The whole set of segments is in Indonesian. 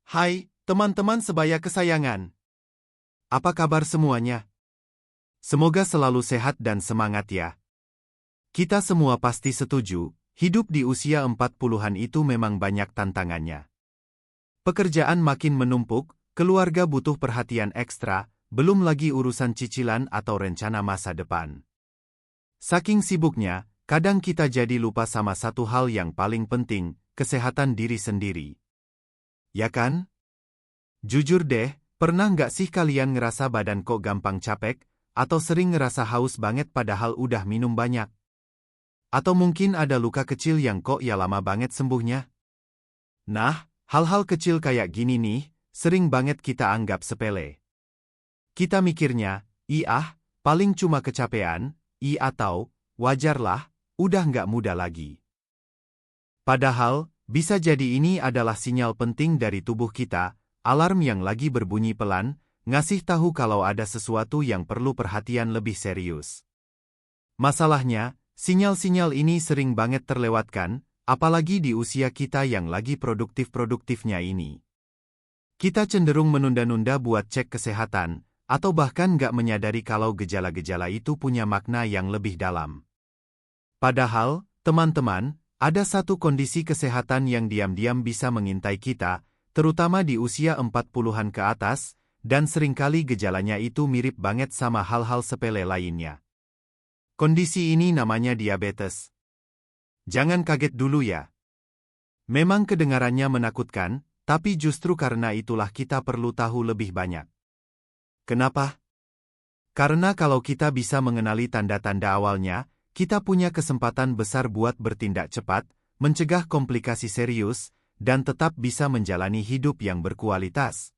Hai, teman-teman sebaya kesayangan. Apa kabar semuanya? Semoga selalu sehat dan semangat ya. Kita semua pasti setuju, hidup di usia 40-an itu memang banyak tantangannya. Pekerjaan makin menumpuk, keluarga butuh perhatian ekstra, belum lagi urusan cicilan atau rencana masa depan. Saking sibuknya, kadang kita jadi lupa sama satu hal yang paling penting, kesehatan diri sendiri. Ya kan? Jujur deh, pernah nggak sih kalian ngerasa badan kok gampang capek, atau sering ngerasa haus banget padahal udah minum banyak? Atau mungkin ada luka kecil yang kok ya lama banget sembuhnya? Nah, hal-hal kecil kayak gini nih, sering banget kita anggap sepele. Kita mikirnya, paling cuma kecapean, atau, wajarlah, udah nggak muda lagi. Padahal, bisa jadi ini adalah sinyal penting dari tubuh kita, alarm yang lagi berbunyi pelan, ngasih tahu kalau ada sesuatu yang perlu perhatian lebih serius. Masalahnya, sinyal-sinyal ini sering banget terlewatkan, apalagi di usia kita yang lagi produktif-produktifnya ini. Kita cenderung menunda-nunda buat cek kesehatan, atau bahkan nggak menyadari kalau gejala-gejala itu punya makna yang lebih dalam. Padahal, teman-teman, ada satu kondisi kesehatan yang diam-diam bisa mengintai kita, terutama di usia 40-an ke atas, dan seringkali gejalanya itu mirip banget sama hal-hal sepele lainnya. Kondisi ini namanya diabetes. Jangan kaget dulu ya. Memang kedengarannya menakutkan, tapi justru karena itulah kita perlu tahu lebih banyak. Kenapa? Karena kalau kita bisa mengenali tanda-tanda awalnya, kita punya kesempatan besar buat bertindak cepat, mencegah komplikasi serius, dan tetap bisa menjalani hidup yang berkualitas.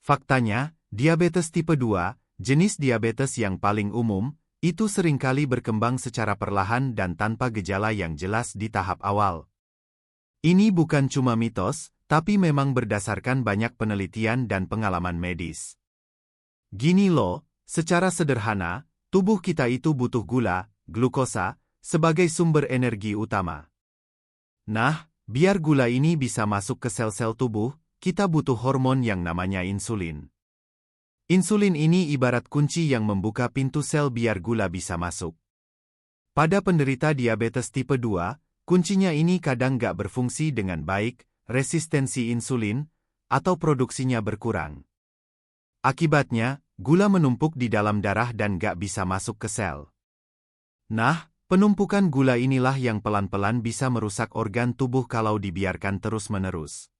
Faktanya, diabetes tipe 2, jenis diabetes yang paling umum, itu seringkali berkembang secara perlahan dan tanpa gejala yang jelas di tahap awal. Ini bukan cuma mitos, tapi memang berdasarkan banyak penelitian dan pengalaman medis. Gini loh, secara sederhana, tubuh kita itu butuh gula, glukosa, sebagai sumber energi utama. Nah, biar gula ini bisa masuk ke sel-sel tubuh, kita butuh hormon yang namanya insulin. Insulin ini ibarat kunci yang membuka pintu sel biar gula bisa masuk. Pada penderita diabetes tipe 2, kuncinya ini kadang nggak berfungsi dengan baik, resistensi insulin, atau produksinya berkurang. Akibatnya, gula menumpuk di dalam darah dan nggak bisa masuk ke sel. Nah, penumpukan gula inilah yang pelan-pelan bisa merusak organ tubuh kalau dibiarkan terus-menerus.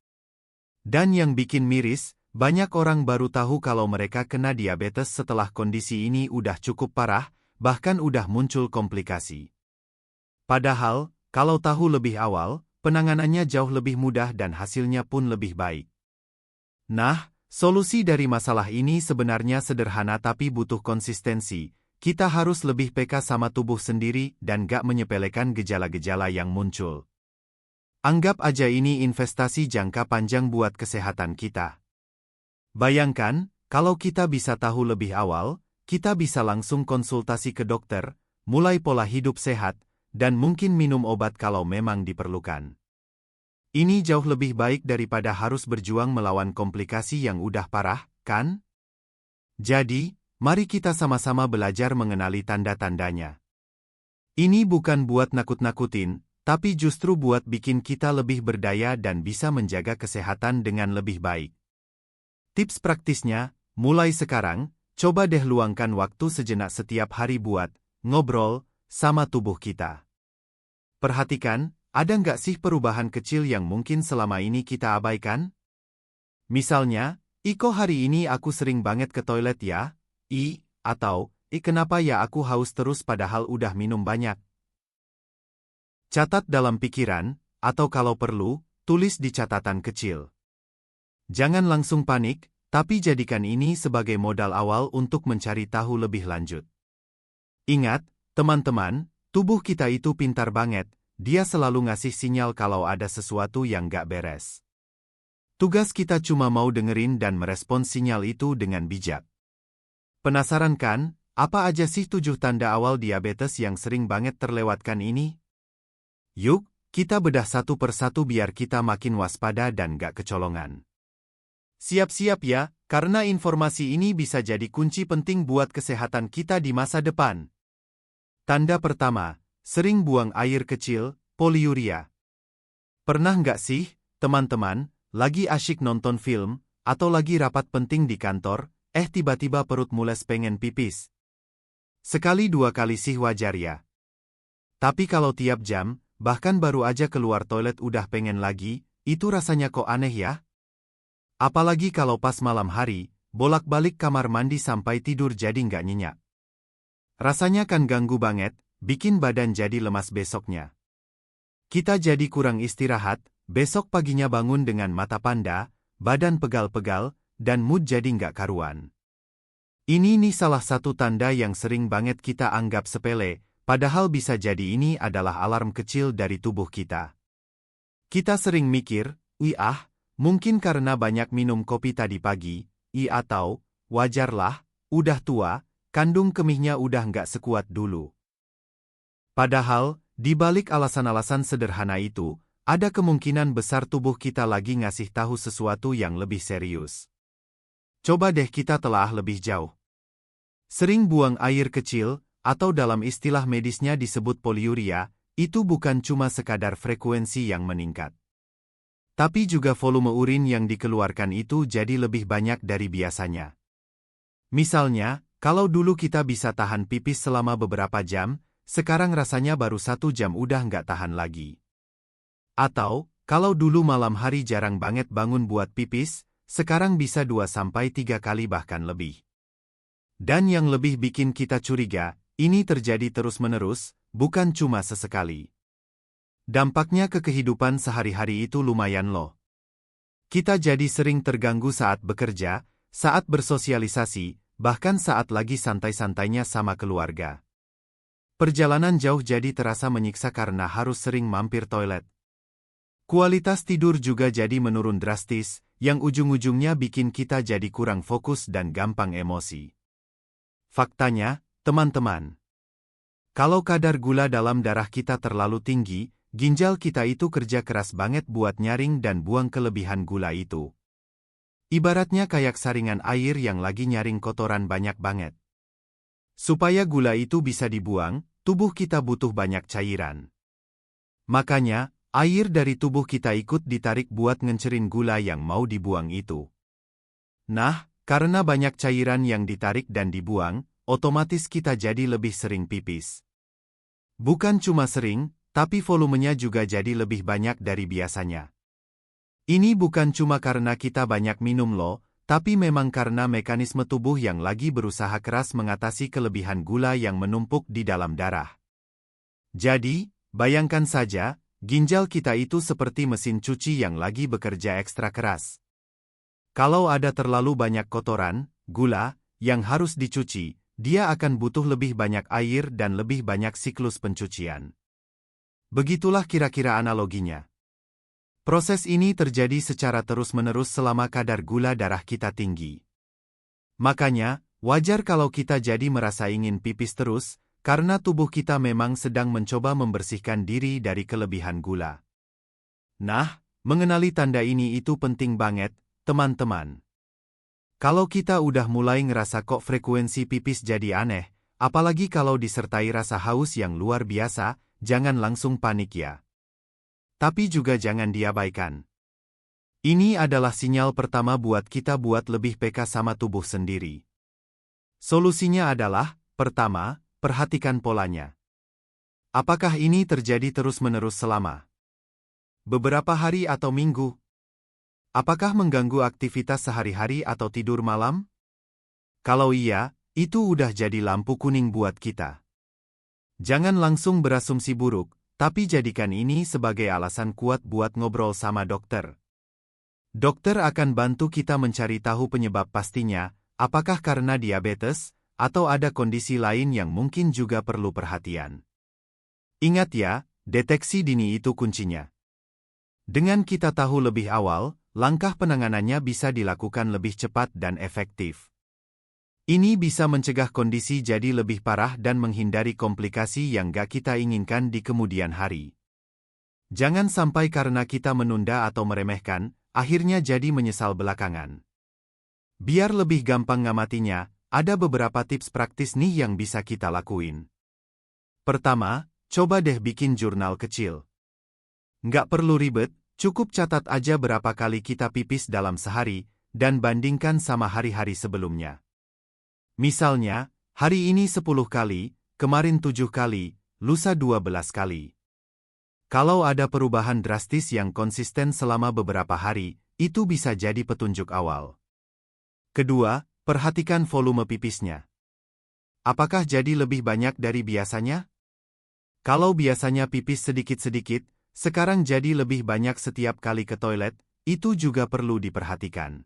Dan yang bikin miris, banyak orang baru tahu kalau mereka kena diabetes setelah kondisi ini udah cukup parah, bahkan udah muncul komplikasi. Padahal, kalau tahu lebih awal, penanganannya jauh lebih mudah dan hasilnya pun lebih baik. Nah, solusi dari masalah ini sebenarnya sederhana tapi butuh konsistensi. Kita harus lebih peka sama tubuh sendiri dan gak menyepelekan gejala-gejala yang muncul. Anggap aja ini investasi jangka panjang buat kesehatan kita. Bayangkan, kalau kita bisa tahu lebih awal, kita bisa langsung konsultasi ke dokter, mulai pola hidup sehat, dan mungkin minum obat kalau memang diperlukan. Ini jauh lebih baik daripada harus berjuang melawan komplikasi yang udah parah, kan? Jadi, mari kita sama-sama belajar mengenali tanda-tandanya. Ini bukan buat nakut-nakutin, tapi justru buat bikin kita lebih berdaya dan bisa menjaga kesehatan dengan lebih baik. Tips praktisnya, mulai sekarang, coba deh luangkan waktu sejenak setiap hari buat ngobrol sama tubuh kita. Perhatikan, ada nggak sih perubahan kecil yang mungkin selama ini kita abaikan? Misalnya, hari ini aku sering banget ke toilet ya? Atau, kenapa ya aku haus terus padahal udah minum banyak? Catat dalam pikiran, atau kalau perlu, tulis di catatan kecil. Jangan langsung panik, tapi jadikan ini sebagai modal awal untuk mencari tahu lebih lanjut. Ingat, teman-teman, tubuh kita itu pintar banget, dia selalu ngasih sinyal kalau ada sesuatu yang nggak beres. Tugas kita cuma mau dengerin dan merespons sinyal itu dengan bijak. Penasaran kan, apa aja sih 7 tanda awal diabetes yang sering banget terlewatkan ini? Yuk, kita bedah satu persatu biar kita makin waspada dan gak kecolongan. Siap-siap ya, karena informasi ini bisa jadi kunci penting buat kesehatan kita di masa depan. Tanda pertama, sering buang air kecil, poliuria. Pernah nggak sih, teman-teman, lagi asyik nonton film, atau lagi rapat penting di kantor, tiba-tiba perut mules pengen pipis? Sekali dua kali sih wajar ya. Tapi kalau tiap jam, bahkan baru aja keluar toilet udah pengen lagi, itu rasanya kok aneh ya? Apalagi kalau pas malam hari, bolak-balik kamar mandi sampai tidur jadi nggak nyenyak. Rasanya kan ganggu banget, bikin badan jadi lemas besoknya. Kita jadi kurang istirahat, besok paginya bangun dengan mata panda, badan pegal-pegal, dan mood jadi nggak karuan. Ini nih salah satu tanda yang sering banget kita anggap sepele, padahal bisa jadi ini adalah alarm kecil dari tubuh kita. Kita sering mikir, mungkin karena banyak minum kopi tadi pagi, atau, wajarlah, udah tua, kandung kemihnya udah nggak sekuat dulu. Padahal, di balik alasan-alasan sederhana itu, ada kemungkinan besar tubuh kita lagi ngasih tahu sesuatu yang lebih serius. Coba deh kita telah lebih jauh. Sering buang air kecil, atau dalam istilah medisnya disebut poliuria, itu bukan cuma sekadar frekuensi yang meningkat. Tapi juga volume urin yang dikeluarkan itu jadi lebih banyak dari biasanya. Misalnya, kalau dulu kita bisa tahan pipis selama beberapa jam, sekarang rasanya baru 1 jam udah nggak tahan lagi. Atau, kalau dulu malam hari jarang banget bangun buat pipis, sekarang bisa 2-3 kali bahkan lebih. Dan yang lebih bikin kita curiga, ini terjadi terus-menerus, bukan cuma sesekali. Dampaknya ke kehidupan sehari-hari itu lumayan loh. Kita jadi sering terganggu saat bekerja, saat bersosialisasi, bahkan saat lagi santai-santainya sama keluarga. Perjalanan jauh jadi terasa menyiksa karena harus sering mampir toilet. Kualitas tidur juga jadi menurun drastis, yang ujung-ujungnya bikin kita jadi kurang fokus dan gampang emosi. Faktanya, teman-teman, kalau kadar gula dalam darah kita terlalu tinggi, ginjal kita itu kerja keras banget buat nyaring dan buang kelebihan gula itu. Ibaratnya kayak saringan air yang lagi nyaring kotoran banyak banget. Supaya gula itu bisa dibuang, tubuh kita butuh banyak cairan. Makanya, air dari tubuh kita ikut ditarik buat ngencerin gula yang mau dibuang itu. Nah, karena banyak cairan yang ditarik dan dibuang, otomatis kita jadi lebih sering pipis. Bukan cuma sering, tapi volumenya juga jadi lebih banyak dari biasanya. Ini bukan cuma karena kita banyak minum loh, tapi memang karena mekanisme tubuh yang lagi berusaha keras mengatasi kelebihan gula yang menumpuk di dalam darah. Jadi, bayangkan saja, ginjal kita itu seperti mesin cuci yang lagi bekerja ekstra keras. Kalau ada terlalu banyak kotoran, gula, yang harus dicuci, dia akan butuh lebih banyak air dan lebih banyak siklus pencucian. Begitulah kira-kira analoginya. Proses ini terjadi secara terus-menerus selama kadar gula darah kita tinggi. Makanya, wajar kalau kita jadi merasa ingin pipis terus, karena tubuh kita memang sedang mencoba membersihkan diri dari kelebihan gula. Nah, mengenali tanda ini itu penting banget, teman-teman. Kalau kita udah mulai ngerasa kok frekuensi pipis jadi aneh, apalagi kalau disertai rasa haus yang luar biasa, jangan langsung panik ya. Tapi juga jangan diabaikan. Ini adalah sinyal pertama buat kita buat lebih peka sama tubuh sendiri. Solusinya adalah, pertama, perhatikan polanya. Apakah ini terjadi terus-menerus selama beberapa hari atau minggu? Apakah mengganggu aktivitas sehari-hari atau tidur malam? Kalau iya, itu udah jadi lampu kuning buat kita. Jangan langsung berasumsi buruk, tapi jadikan ini sebagai alasan kuat buat ngobrol sama dokter. Dokter akan bantu kita mencari tahu penyebab pastinya, apakah karena diabetes, atau ada kondisi lain yang mungkin juga perlu perhatian. Ingat ya, deteksi dini itu kuncinya. Dengan kita tahu lebih awal, langkah penanganannya bisa dilakukan lebih cepat dan efektif. Ini bisa mencegah kondisi jadi lebih parah dan menghindari komplikasi yang gak kita inginkan di kemudian hari. Jangan sampai karena kita menunda atau meremehkan, akhirnya jadi menyesal belakangan. Biar lebih gampang ngamatinya, ada beberapa tips praktis nih yang bisa kita lakuin. Pertama, coba deh bikin jurnal kecil. Nggak perlu ribet, cukup catat aja berapa kali kita pipis dalam sehari, dan bandingkan sama hari-hari sebelumnya. Misalnya, hari ini 10 kali, kemarin 7 kali, lusa 12 kali. Kalau ada perubahan drastis yang konsisten selama beberapa hari, itu bisa jadi petunjuk awal. Kedua, perhatikan volume pipisnya. Apakah jadi lebih banyak dari biasanya? Kalau biasanya pipis sedikit-sedikit, sekarang jadi lebih banyak setiap kali ke toilet, itu juga perlu diperhatikan.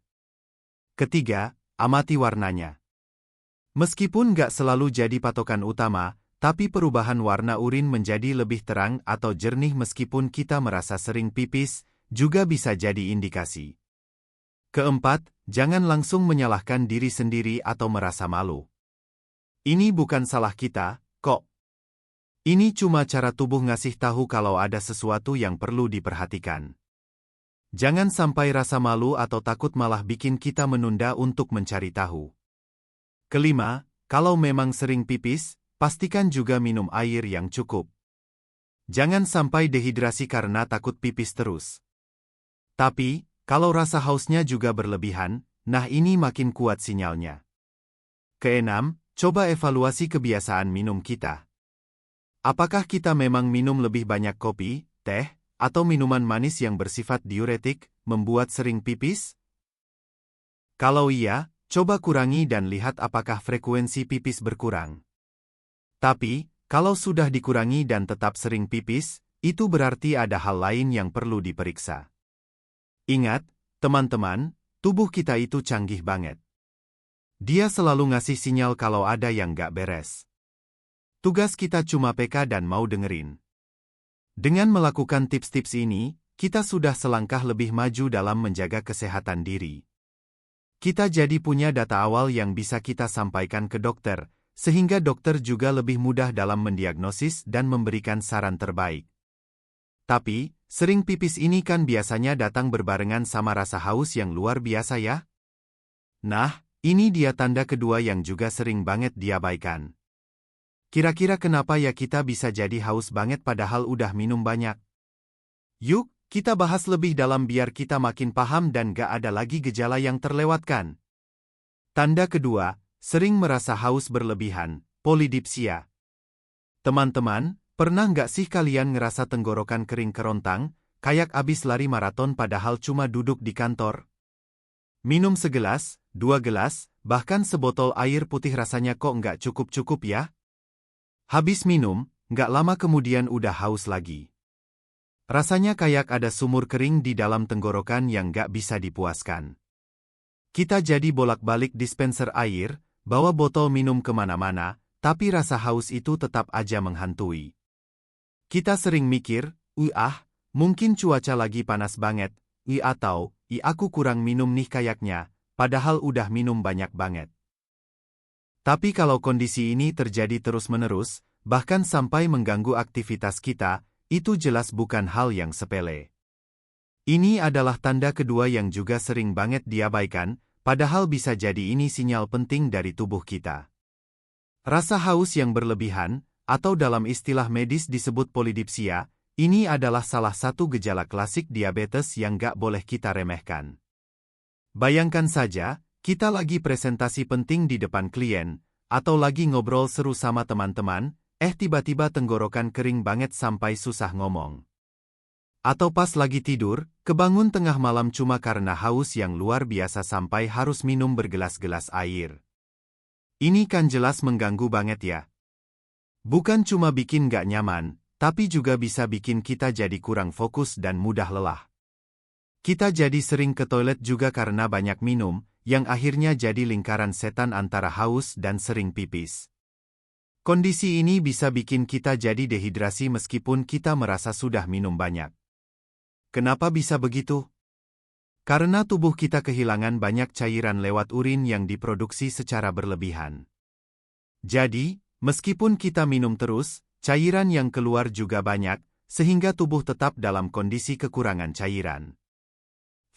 Ketiga, amati warnanya. Meskipun nggak selalu jadi patokan utama, tapi perubahan warna urin menjadi lebih terang atau jernih meskipun kita merasa sering pipis, juga bisa jadi indikasi. Keempat, jangan langsung menyalahkan diri sendiri atau merasa malu. Ini bukan salah kita, kok. Ini cuma cara tubuh ngasih tahu kalau ada sesuatu yang perlu diperhatikan. Jangan sampai rasa malu atau takut malah bikin kita menunda untuk mencari tahu. Kelima, kalau memang sering pipis, pastikan juga minum air yang cukup. Jangan sampai dehidrasi karena takut pipis terus. Tapi, kalau rasa hausnya juga berlebihan, nah ini makin kuat sinyalnya. Keenam, coba evaluasi kebiasaan minum kita. Apakah kita memang minum lebih banyak kopi, teh, atau minuman manis yang bersifat diuretik, membuat sering pipis? Kalau iya, coba kurangi dan lihat apakah frekuensi pipis berkurang. Tapi, kalau sudah dikurangi dan tetap sering pipis, itu berarti ada hal lain yang perlu diperiksa. Ingat, teman-teman, tubuh kita itu canggih banget. Dia selalu ngasih sinyal kalau ada yang nggak beres. Tugas kita cuma peka dan mau dengerin. Dengan melakukan tips-tips ini, kita sudah selangkah lebih maju dalam menjaga kesehatan diri. Kita jadi punya data awal yang bisa kita sampaikan ke dokter, sehingga dokter juga lebih mudah dalam mendiagnosis dan memberikan saran terbaik. Tapi, sering pipis ini kan biasanya datang berbarengan sama rasa haus yang luar biasa ya? Nah, ini dia tanda kedua yang juga sering banget diabaikan. Kira-kira kenapa ya kita bisa jadi haus banget padahal udah minum banyak? Yuk, kita bahas lebih dalam biar kita makin paham dan gak ada lagi gejala yang terlewatkan. Tanda kedua, sering merasa haus berlebihan, polidipsia. Teman-teman, pernah nggak sih kalian ngerasa tenggorokan kering kerontang, kayak abis lari maraton padahal cuma duduk di kantor? Minum segelas, 2 gelas, bahkan sebotol air putih rasanya kok nggak cukup-cukup ya? Habis minum, nggak lama kemudian udah haus lagi. Rasanya kayak ada sumur kering di dalam tenggorokan yang nggak bisa dipuaskan. Kita jadi bolak-balik dispenser air, bawa botol minum kemana-mana, tapi rasa haus itu tetap aja menghantui. Kita sering mikir, mungkin cuaca lagi panas banget, atau, aku kurang minum nih kayaknya, padahal udah minum banyak banget. Tapi kalau kondisi ini terjadi terus-menerus, bahkan sampai mengganggu aktivitas kita, itu jelas bukan hal yang sepele. Ini adalah tanda kedua yang juga sering banget diabaikan, padahal bisa jadi ini sinyal penting dari tubuh kita. Rasa haus yang berlebihan, atau dalam istilah medis disebut polidipsia, ini adalah salah satu gejala klasik diabetes yang gak boleh kita remehkan. Bayangkan saja, kita lagi presentasi penting di depan klien, atau lagi ngobrol seru sama teman-teman, tiba-tiba tenggorokan kering banget sampai susah ngomong. Atau pas lagi tidur, kebangun tengah malam cuma karena haus yang luar biasa sampai harus minum bergelas-gelas air. Ini kan jelas mengganggu banget ya. Bukan cuma bikin gak nyaman, tapi juga bisa bikin kita jadi kurang fokus dan mudah lelah. Kita jadi sering ke toilet juga karena banyak minum, yang akhirnya jadi lingkaran setan antara haus dan sering pipis. Kondisi ini bisa bikin kita jadi dehidrasi meskipun kita merasa sudah minum banyak. Kenapa bisa begitu? Karena tubuh kita kehilangan banyak cairan lewat urin yang diproduksi secara berlebihan. Jadi, meskipun kita minum terus, cairan yang keluar juga banyak, sehingga tubuh tetap dalam kondisi kekurangan cairan.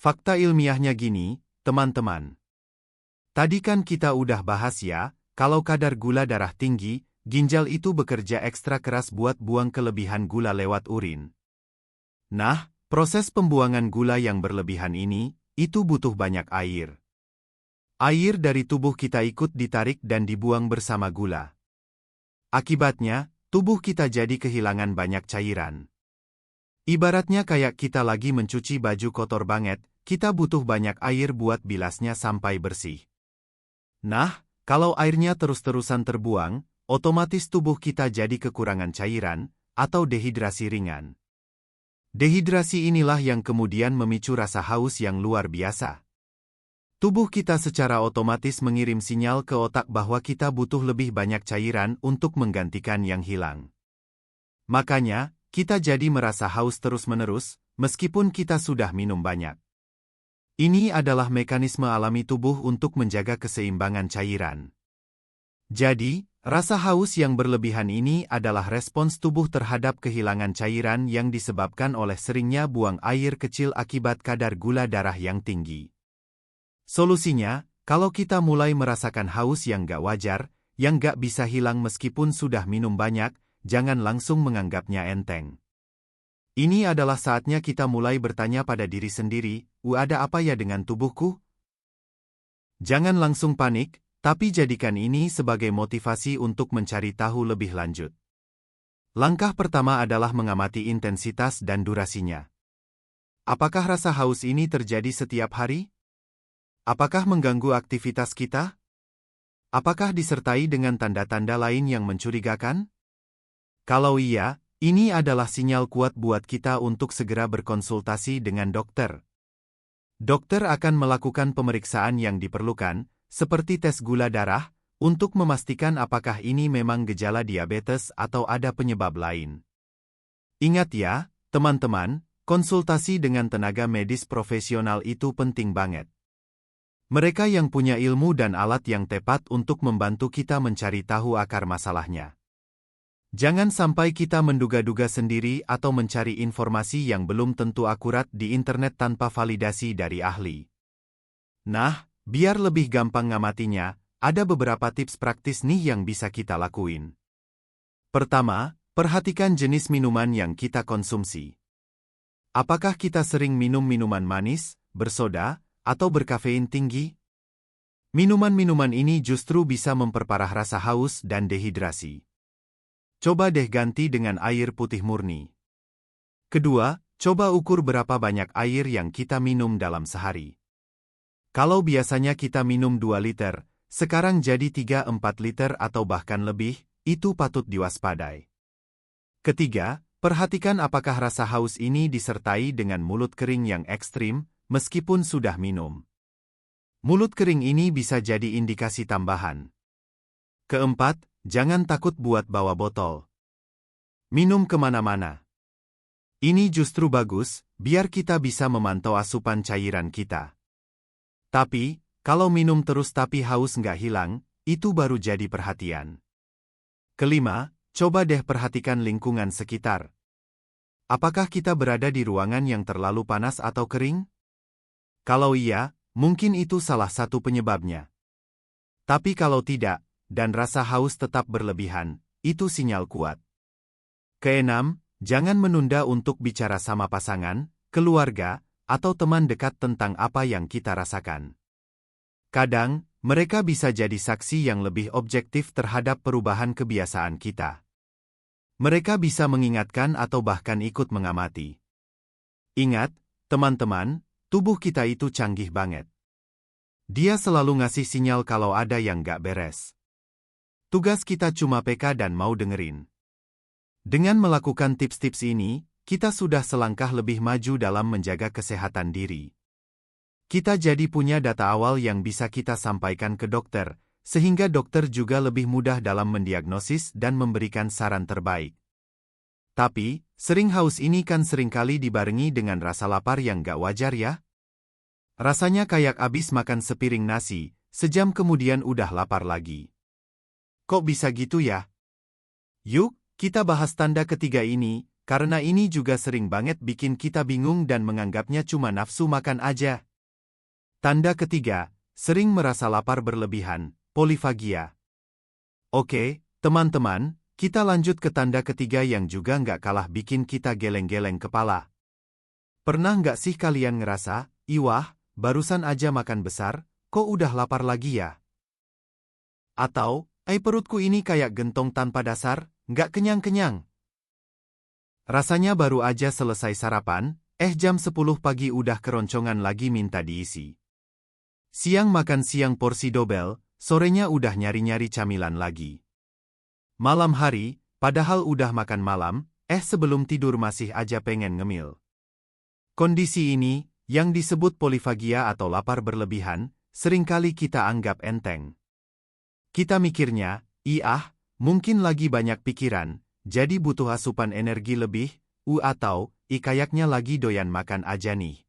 Fakta ilmiahnya gini, teman-teman. Tadi kan kita udah bahas ya, kalau kadar gula darah tinggi, ginjal itu bekerja ekstra keras buat buang kelebihan gula lewat urin. Nah, proses pembuangan gula yang berlebihan ini, itu butuh banyak air. Air dari tubuh kita ikut ditarik dan dibuang bersama gula. Akibatnya, tubuh kita jadi kehilangan banyak cairan. Ibaratnya kayak kita lagi mencuci baju kotor banget, kita butuh banyak air buat bilasnya sampai bersih. Nah, kalau airnya terus-terusan terbuang, otomatis tubuh kita jadi kekurangan cairan, atau dehidrasi ringan. Dehidrasi inilah yang kemudian memicu rasa haus yang luar biasa. Tubuh kita secara otomatis mengirim sinyal ke otak bahwa kita butuh lebih banyak cairan untuk menggantikan yang hilang. Makanya, kita jadi merasa haus terus-menerus, meskipun kita sudah minum banyak. Ini adalah mekanisme alami tubuh untuk menjaga keseimbangan cairan. Jadi, rasa haus yang berlebihan ini adalah respons tubuh terhadap kehilangan cairan yang disebabkan oleh seringnya buang air kecil akibat kadar gula darah yang tinggi. Solusinya, kalau kita mulai merasakan haus yang gak wajar, yang gak bisa hilang meskipun sudah minum banyak, jangan langsung menganggapnya enteng. Ini adalah saatnya kita mulai bertanya pada diri sendiri, ada apa ya dengan tubuhku? Jangan langsung panik, tapi jadikan ini sebagai motivasi untuk mencari tahu lebih lanjut. Langkah pertama adalah mengamati intensitas dan durasinya. Apakah rasa haus ini terjadi setiap hari? Apakah mengganggu aktivitas kita? Apakah disertai dengan tanda-tanda lain yang mencurigakan? Kalau iya, ini adalah sinyal kuat buat kita untuk segera berkonsultasi dengan dokter. Dokter akan melakukan pemeriksaan yang diperlukan, seperti tes gula darah, untuk memastikan apakah ini memang gejala diabetes atau ada penyebab lain. Ingat ya, teman-teman, konsultasi dengan tenaga medis profesional itu penting banget. Mereka yang punya ilmu dan alat yang tepat untuk membantu kita mencari tahu akar masalahnya. Jangan sampai kita menduga-duga sendiri atau mencari informasi yang belum tentu akurat di internet tanpa validasi dari ahli. Nah, biar lebih gampang ngamatinya, ada beberapa tips praktis nih yang bisa kita lakuin. Pertama, perhatikan jenis minuman yang kita konsumsi. Apakah kita sering minum minuman manis, bersoda, atau berkafein tinggi? Minuman-minuman ini justru bisa memperparah rasa haus dan dehidrasi. Coba deh ganti dengan air putih murni. Kedua, coba ukur berapa banyak air yang kita minum dalam sehari. Kalau biasanya kita minum 2 liter, sekarang jadi 3-4 liter atau bahkan lebih, itu patut diwaspadai. Ketiga, perhatikan apakah rasa haus ini disertai dengan mulut kering yang ekstrim, meskipun sudah minum. Mulut kering ini bisa jadi indikasi tambahan. Keempat, jangan takut buat bawa botol. Minum kemana-mana. Ini justru bagus, biar kita bisa memantau asupan cairan kita. Tapi, kalau minum terus tapi haus nggak hilang, itu baru jadi perhatian. Kelima, coba deh perhatikan lingkungan sekitar. Apakah kita berada di ruangan yang terlalu panas atau kering? Kalau iya, mungkin itu salah satu penyebabnya. Tapi kalau tidak, dan rasa haus tetap berlebihan, itu sinyal kuat. Keenam, jangan menunda untuk bicara sama pasangan, keluarga, atau teman dekat tentang apa yang kita rasakan. Kadang, mereka bisa jadi saksi yang lebih objektif terhadap perubahan kebiasaan kita. Mereka bisa mengingatkan atau bahkan ikut mengamati. Ingat, teman-teman, tubuh kita itu canggih banget. Dia selalu ngasih sinyal kalau ada yang gak beres. Tugas kita cuma peka dan mau dengerin. Dengan melakukan tips-tips ini, kita sudah selangkah lebih maju dalam menjaga kesehatan diri. Kita jadi punya data awal yang bisa kita sampaikan ke dokter, sehingga dokter juga lebih mudah dalam mendiagnosis dan memberikan saran terbaik. Tapi, sering haus ini kan seringkali dibarengi dengan rasa lapar yang gak wajar ya? Rasanya kayak abis makan sepiring nasi, sejam kemudian udah lapar lagi. Kok bisa gitu ya? Yuk, kita bahas tanda ketiga ini, karena ini juga sering banget bikin kita bingung dan menganggapnya cuma nafsu makan aja. Tanda ketiga, sering merasa lapar berlebihan, polifagia. Oke, teman-teman, kita lanjut ke tanda ketiga yang juga nggak kalah bikin kita geleng-geleng kepala. Pernah nggak sih kalian ngerasa, iwah, barusan aja makan besar, kok udah lapar lagi ya? Atau, perutku ini kayak gentong tanpa dasar, nggak kenyang-kenyang. Rasanya baru aja selesai sarapan, jam 10 pagi udah keroncongan lagi minta diisi. Siang makan siang porsi dobel, sorenya udah nyari-nyari camilan lagi. Malam hari, padahal udah makan malam, sebelum tidur masih aja pengen ngemil. Kondisi ini, yang disebut polifagia atau lapar berlebihan, seringkali kita anggap enteng. Kita mikirnya, mungkin lagi banyak pikiran, jadi butuh asupan energi lebih, atau, kayaknya lagi doyan makan aja nih.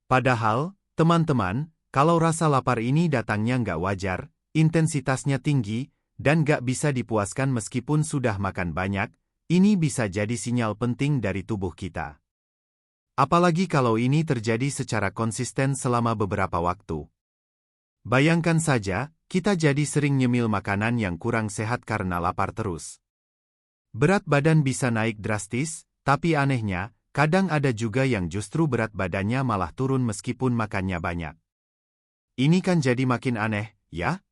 Padahal, teman-teman, kalau rasa lapar ini datangnya nggak wajar, intensitasnya tinggi, dan nggak bisa dipuaskan meskipun sudah makan banyak, ini bisa jadi sinyal penting dari tubuh kita. Apalagi kalau ini terjadi secara konsisten selama beberapa waktu. Bayangkan saja, kita jadi sering nyemil makanan yang kurang sehat karena lapar terus. Berat badan bisa naik drastis, tapi anehnya, kadang ada juga yang justru berat badannya malah turun meskipun makannya banyak. Ini kan jadi makin aneh, ya?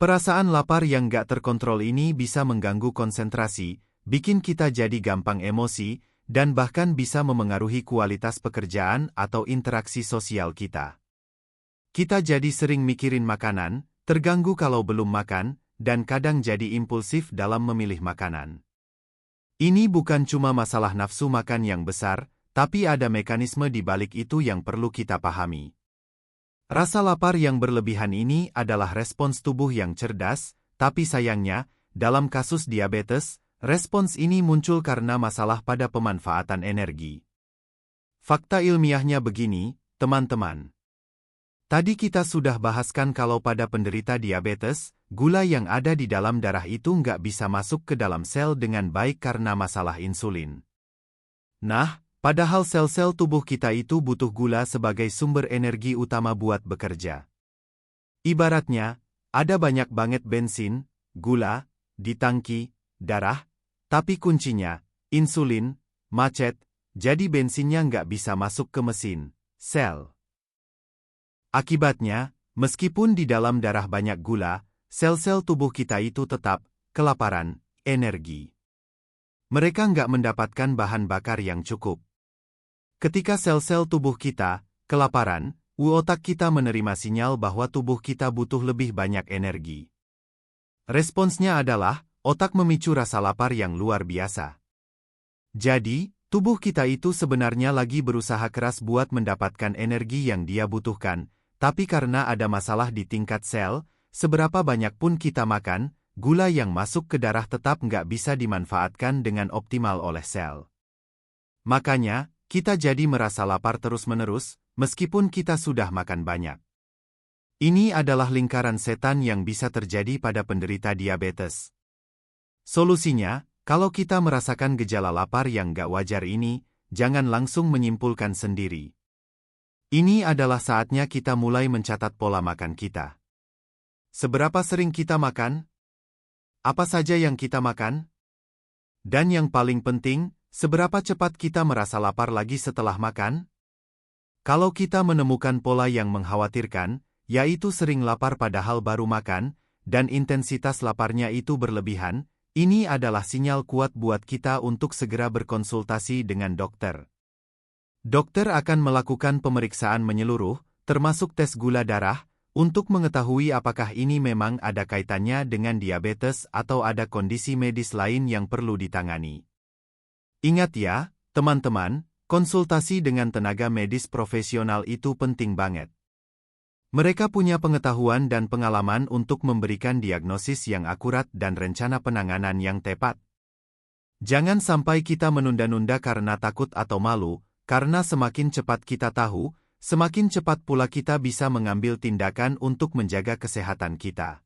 Perasaan lapar yang gak terkontrol ini bisa mengganggu konsentrasi, bikin kita jadi gampang emosi, dan bahkan bisa memengaruhi kualitas pekerjaan atau interaksi sosial kita. Kita jadi sering mikirin makanan, terganggu kalau belum makan, dan kadang jadi impulsif dalam memilih makanan. Ini bukan cuma masalah nafsu makan yang besar, tapi ada mekanisme di balik itu yang perlu kita pahami. Rasa lapar yang berlebihan ini adalah respons tubuh yang cerdas, tapi sayangnya, dalam kasus diabetes, respons ini muncul karena masalah pada pemanfaatan energi. Fakta ilmiahnya begini, teman-teman. Tadi kita sudah bahaskan kalau pada penderita diabetes, gula yang ada di dalam darah itu nggak bisa masuk ke dalam sel dengan baik karena masalah insulin. Nah, padahal sel-sel tubuh kita itu butuh gula sebagai sumber energi utama buat bekerja. Ibaratnya, ada banyak banget bensin, gula, di tangki, darah, tapi kuncinya, insulin, macet, jadi bensinnya nggak bisa masuk ke mesin, sel. Akibatnya, meskipun di dalam darah banyak gula, sel-sel tubuh kita itu tetap kelaparan energi. Mereka nggak mendapatkan bahan bakar yang cukup. Ketika sel-sel tubuh kita kelaparan, otak kita menerima sinyal bahwa tubuh kita butuh lebih banyak energi. Responsnya adalah, otak memicu rasa lapar yang luar biasa. Jadi, tubuh kita itu sebenarnya lagi berusaha keras buat mendapatkan energi yang dia butuhkan, tapi karena ada masalah di tingkat sel, seberapa banyak pun kita makan, gula yang masuk ke darah tetap nggak bisa dimanfaatkan dengan optimal oleh sel. Makanya, kita jadi merasa lapar terus-menerus, meskipun kita sudah makan banyak. Ini adalah lingkaran setan yang bisa terjadi pada penderita diabetes. Solusinya, kalau kita merasakan gejala lapar yang gak wajar ini, jangan langsung menyimpulkan sendiri. Ini adalah saatnya kita mulai mencatat pola makan kita. Seberapa sering kita makan? Apa saja yang kita makan? Dan yang paling penting, seberapa cepat kita merasa lapar lagi setelah makan? Kalau kita menemukan pola yang mengkhawatirkan, yaitu sering lapar padahal baru makan, dan intensitas laparnya itu berlebihan, ini adalah sinyal kuat buat kita untuk segera berkonsultasi dengan dokter. Dokter akan melakukan pemeriksaan menyeluruh, termasuk tes gula darah, untuk mengetahui apakah ini memang ada kaitannya dengan diabetes atau ada kondisi medis lain yang perlu ditangani. Ingat ya, teman-teman, konsultasi dengan tenaga medis profesional itu penting banget. Mereka punya pengetahuan dan pengalaman untuk memberikan diagnosis yang akurat dan rencana penanganan yang tepat. Jangan sampai kita menunda-nunda karena takut atau malu, karena semakin cepat kita tahu, semakin cepat pula kita bisa mengambil tindakan untuk menjaga kesehatan kita.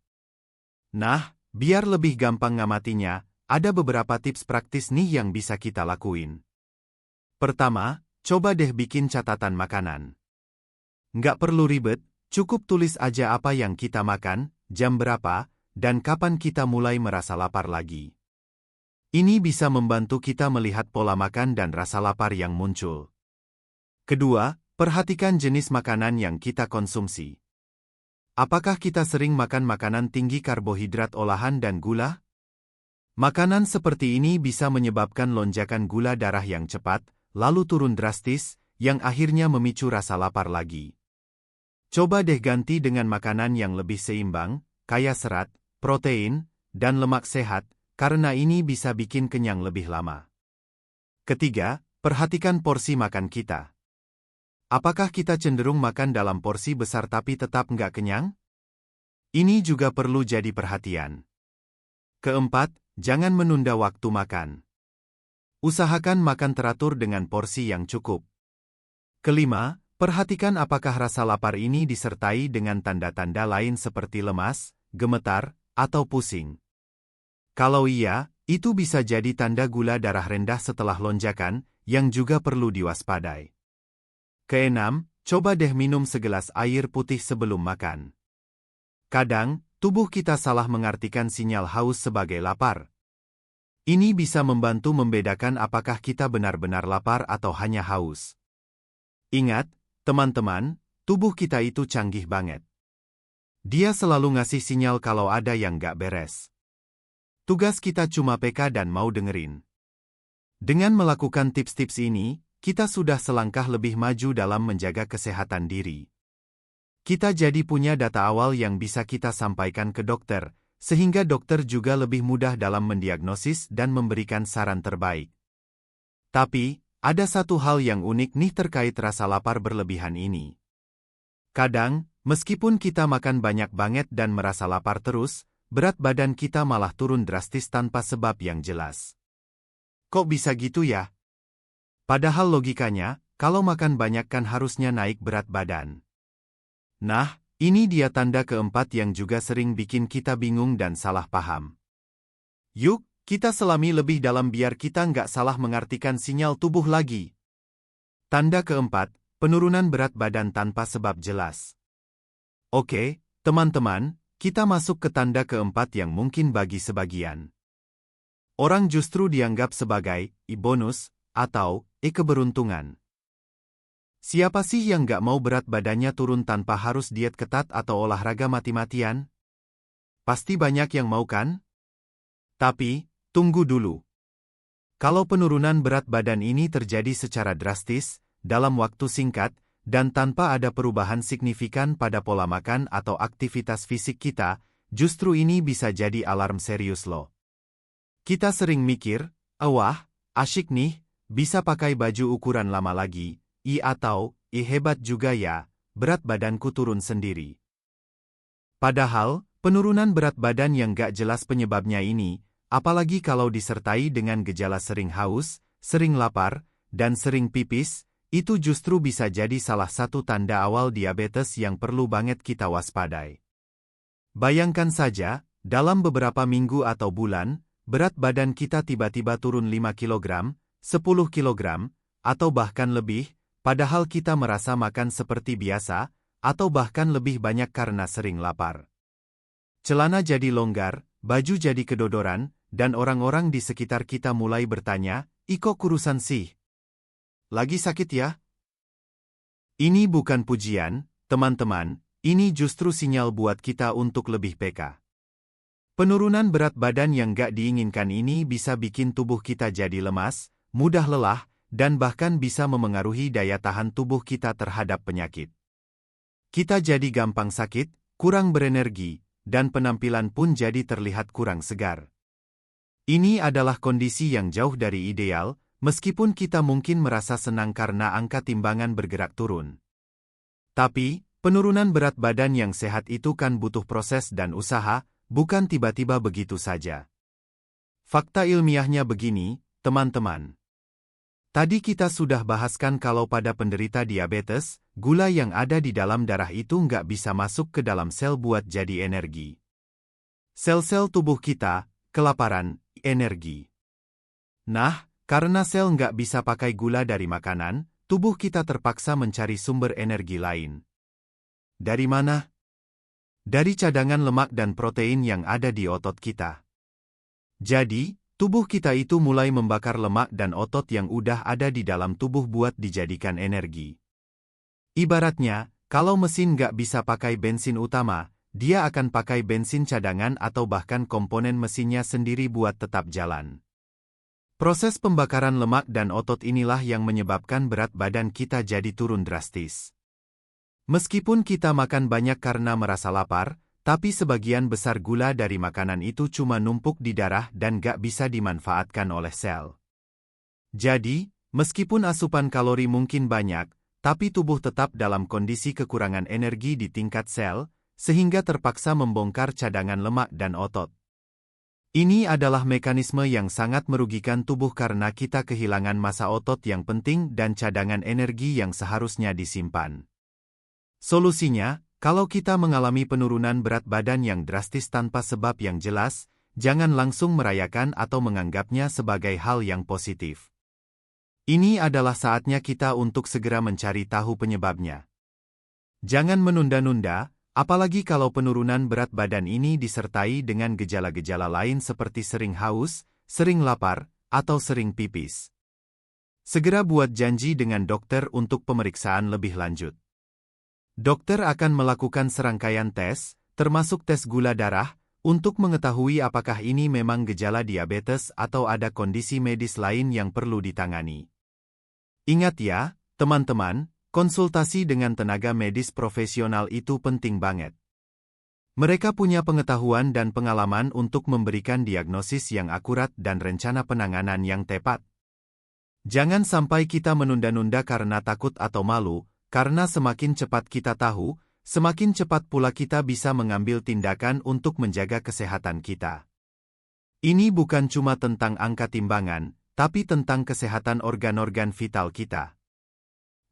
Nah, biar lebih gampang ngamatinya, ada beberapa tips praktis nih yang bisa kita lakuin. Pertama, coba deh bikin catatan makanan. Nggak perlu ribet, Cukup tulis aja apa yang kita makan, jam berapa, dan kapan kita mulai merasa lapar lagi. Ini bisa membantu kita melihat pola makan dan rasa lapar yang muncul. Kedua, perhatikan jenis makanan yang kita konsumsi. Apakah kita sering makan makanan tinggi karbohidrat olahan dan gula? Makanan seperti ini bisa menyebabkan lonjakan gula darah yang cepat, lalu turun drastis, yang akhirnya memicu rasa lapar lagi. Coba deh ganti dengan makanan yang lebih seimbang, kaya serat, protein, dan lemak sehat, karena ini bisa bikin kenyang lebih lama. Ketiga, perhatikan porsi makan kita. Apakah kita cenderung makan dalam porsi besar tapi tetap nggak kenyang? Ini juga perlu jadi perhatian. Keempat, jangan menunda waktu makan. Usahakan makan teratur dengan porsi yang cukup. Kelima, perhatikan apakah rasa lapar ini disertai dengan tanda-tanda lain seperti lemas, gemetar, atau pusing. Kalau iya, itu bisa jadi tanda gula darah rendah setelah lonjakan, yang juga perlu diwaspadai. Keenam, coba deh minum segelas air putih sebelum makan. Kadang, tubuh kita salah mengartikan sinyal haus sebagai lapar. Ini bisa membantu membedakan apakah kita benar-benar lapar atau hanya haus. Ingat, teman-teman, tubuh kita itu canggih banget. Dia selalu ngasih sinyal kalau ada yang nggak beres. Tugas kita cuma peka dan mau dengerin. Dengan melakukan tips-tips ini, kita sudah selangkah lebih maju dalam menjaga kesehatan diri. Kita jadi punya data awal yang bisa kita sampaikan ke dokter, sehingga dokter juga lebih mudah dalam mendiagnosis dan memberikan saran terbaik. Tapi, ada satu hal yang unik nih terkait rasa lapar berlebihan ini. Kadang, meskipun kita makan banyak banget dan merasa lapar terus, berat badan kita malah turun drastis tanpa sebab yang jelas. Kok bisa gitu ya? Padahal logikanya, kalau makan banyak kan harusnya naik berat badan. Nah, ini dia tanda keempat yang juga sering bikin kita bingung dan salah paham. Yuk, kita selami lebih dalam biar kita nggak salah mengartikan sinyal tubuh lagi. Tanda keempat, penurunan berat badan tanpa sebab jelas. Oke, teman-teman, kita masuk ke tanda keempat yang mungkin bagi sebagian orang justru dianggap sebagai bonus atau keberuntungan. Siapa sih yang nggak mau berat badannya turun tanpa harus diet ketat atau olahraga mati-matian? Pasti banyak yang mau kan? Tapi, tunggu dulu. Kalau penurunan berat badan ini terjadi secara drastis, dalam waktu singkat, dan tanpa ada perubahan signifikan pada pola makan atau aktivitas fisik kita, justru ini bisa jadi alarm serius loh. Kita sering mikir, wah, asyik nih, bisa pakai baju ukuran lama lagi, atau, hebat juga ya, berat badanku turun sendiri. Padahal, penurunan berat badan yang gak jelas penyebabnya ini, apalagi kalau disertai dengan gejala sering haus, sering lapar, dan sering pipis, itu justru bisa jadi salah satu tanda awal diabetes yang perlu banget kita waspadai. Bayangkan saja, dalam beberapa minggu atau bulan, berat badan kita tiba-tiba turun 5 kg, 10 kg, atau bahkan lebih, padahal kita merasa makan seperti biasa, atau bahkan lebih banyak karena sering lapar. Celana jadi longgar, baju jadi kedodoran, dan orang-orang di sekitar kita mulai bertanya, "Iko kurusan sih? Lagi sakit ya?" Ini bukan pujian, teman-teman, ini justru sinyal buat kita untuk lebih peka. Penurunan berat badan yang gak diinginkan ini bisa bikin tubuh kita jadi lemas, mudah lelah, dan bahkan bisa memengaruhi daya tahan tubuh kita terhadap penyakit. Kita jadi gampang sakit, kurang berenergi, dan penampilan pun jadi terlihat kurang segar. Ini adalah kondisi yang jauh dari ideal, meskipun kita mungkin merasa senang karena angka timbangan bergerak turun. Tapi, penurunan berat badan yang sehat itu kan butuh proses dan usaha, bukan tiba-tiba begitu saja. Fakta ilmiahnya begini, teman-teman. Tadi kita sudah bahaskan kalau pada penderita diabetes, gula yang ada di dalam darah itu nggak bisa masuk ke dalam sel buat jadi energi. Sel-sel tubuh kita, kelaparan, energi. Nah, karena sel nggak bisa pakai gula dari makanan, tubuh kita terpaksa mencari sumber energi lain. Dari mana? Dari cadangan lemak dan protein yang ada di otot kita. Jadi, tubuh kita itu mulai membakar lemak dan otot yang udah ada di dalam tubuh buat dijadikan energi. Ibaratnya, kalau mesin nggak bisa pakai bensin utama, dia akan pakai bensin cadangan atau bahkan komponen mesinnya sendiri buat tetap jalan. Proses pembakaran lemak dan otot inilah yang menyebabkan berat badan kita jadi turun drastis. Meskipun kita makan banyak karena merasa lapar, tapi sebagian besar gula dari makanan itu cuma numpuk di darah dan gak bisa dimanfaatkan oleh sel. Jadi, meskipun asupan kalori mungkin banyak, tapi tubuh tetap dalam kondisi kekurangan energi di tingkat sel, sehingga terpaksa membongkar cadangan lemak dan otot. Ini adalah mekanisme yang sangat merugikan tubuh karena kita kehilangan massa otot yang penting dan cadangan energi yang seharusnya disimpan. Solusinya, kalau kita mengalami penurunan berat badan yang drastis tanpa sebab yang jelas, jangan langsung merayakan atau menganggapnya sebagai hal yang positif. Ini adalah saatnya kita untuk segera mencari tahu penyebabnya. Jangan menunda-nunda, apalagi kalau penurunan berat badan ini disertai dengan gejala-gejala lain seperti sering haus, sering lapar, atau sering pipis. Segera buat janji dengan dokter untuk pemeriksaan lebih lanjut. Dokter akan melakukan serangkaian tes, termasuk tes gula darah, untuk mengetahui apakah ini memang gejala diabetes atau ada kondisi medis lain yang perlu ditangani. Ingat ya, teman-teman, konsultasi dengan tenaga medis profesional itu penting banget. Mereka punya pengetahuan dan pengalaman untuk memberikan diagnosis yang akurat dan rencana penanganan yang tepat. Jangan sampai kita menunda-nunda karena takut atau malu, karena semakin cepat kita tahu, semakin cepat pula kita bisa mengambil tindakan untuk menjaga kesehatan kita. Ini bukan cuma tentang angka timbangan, tapi tentang kesehatan organ-organ vital kita.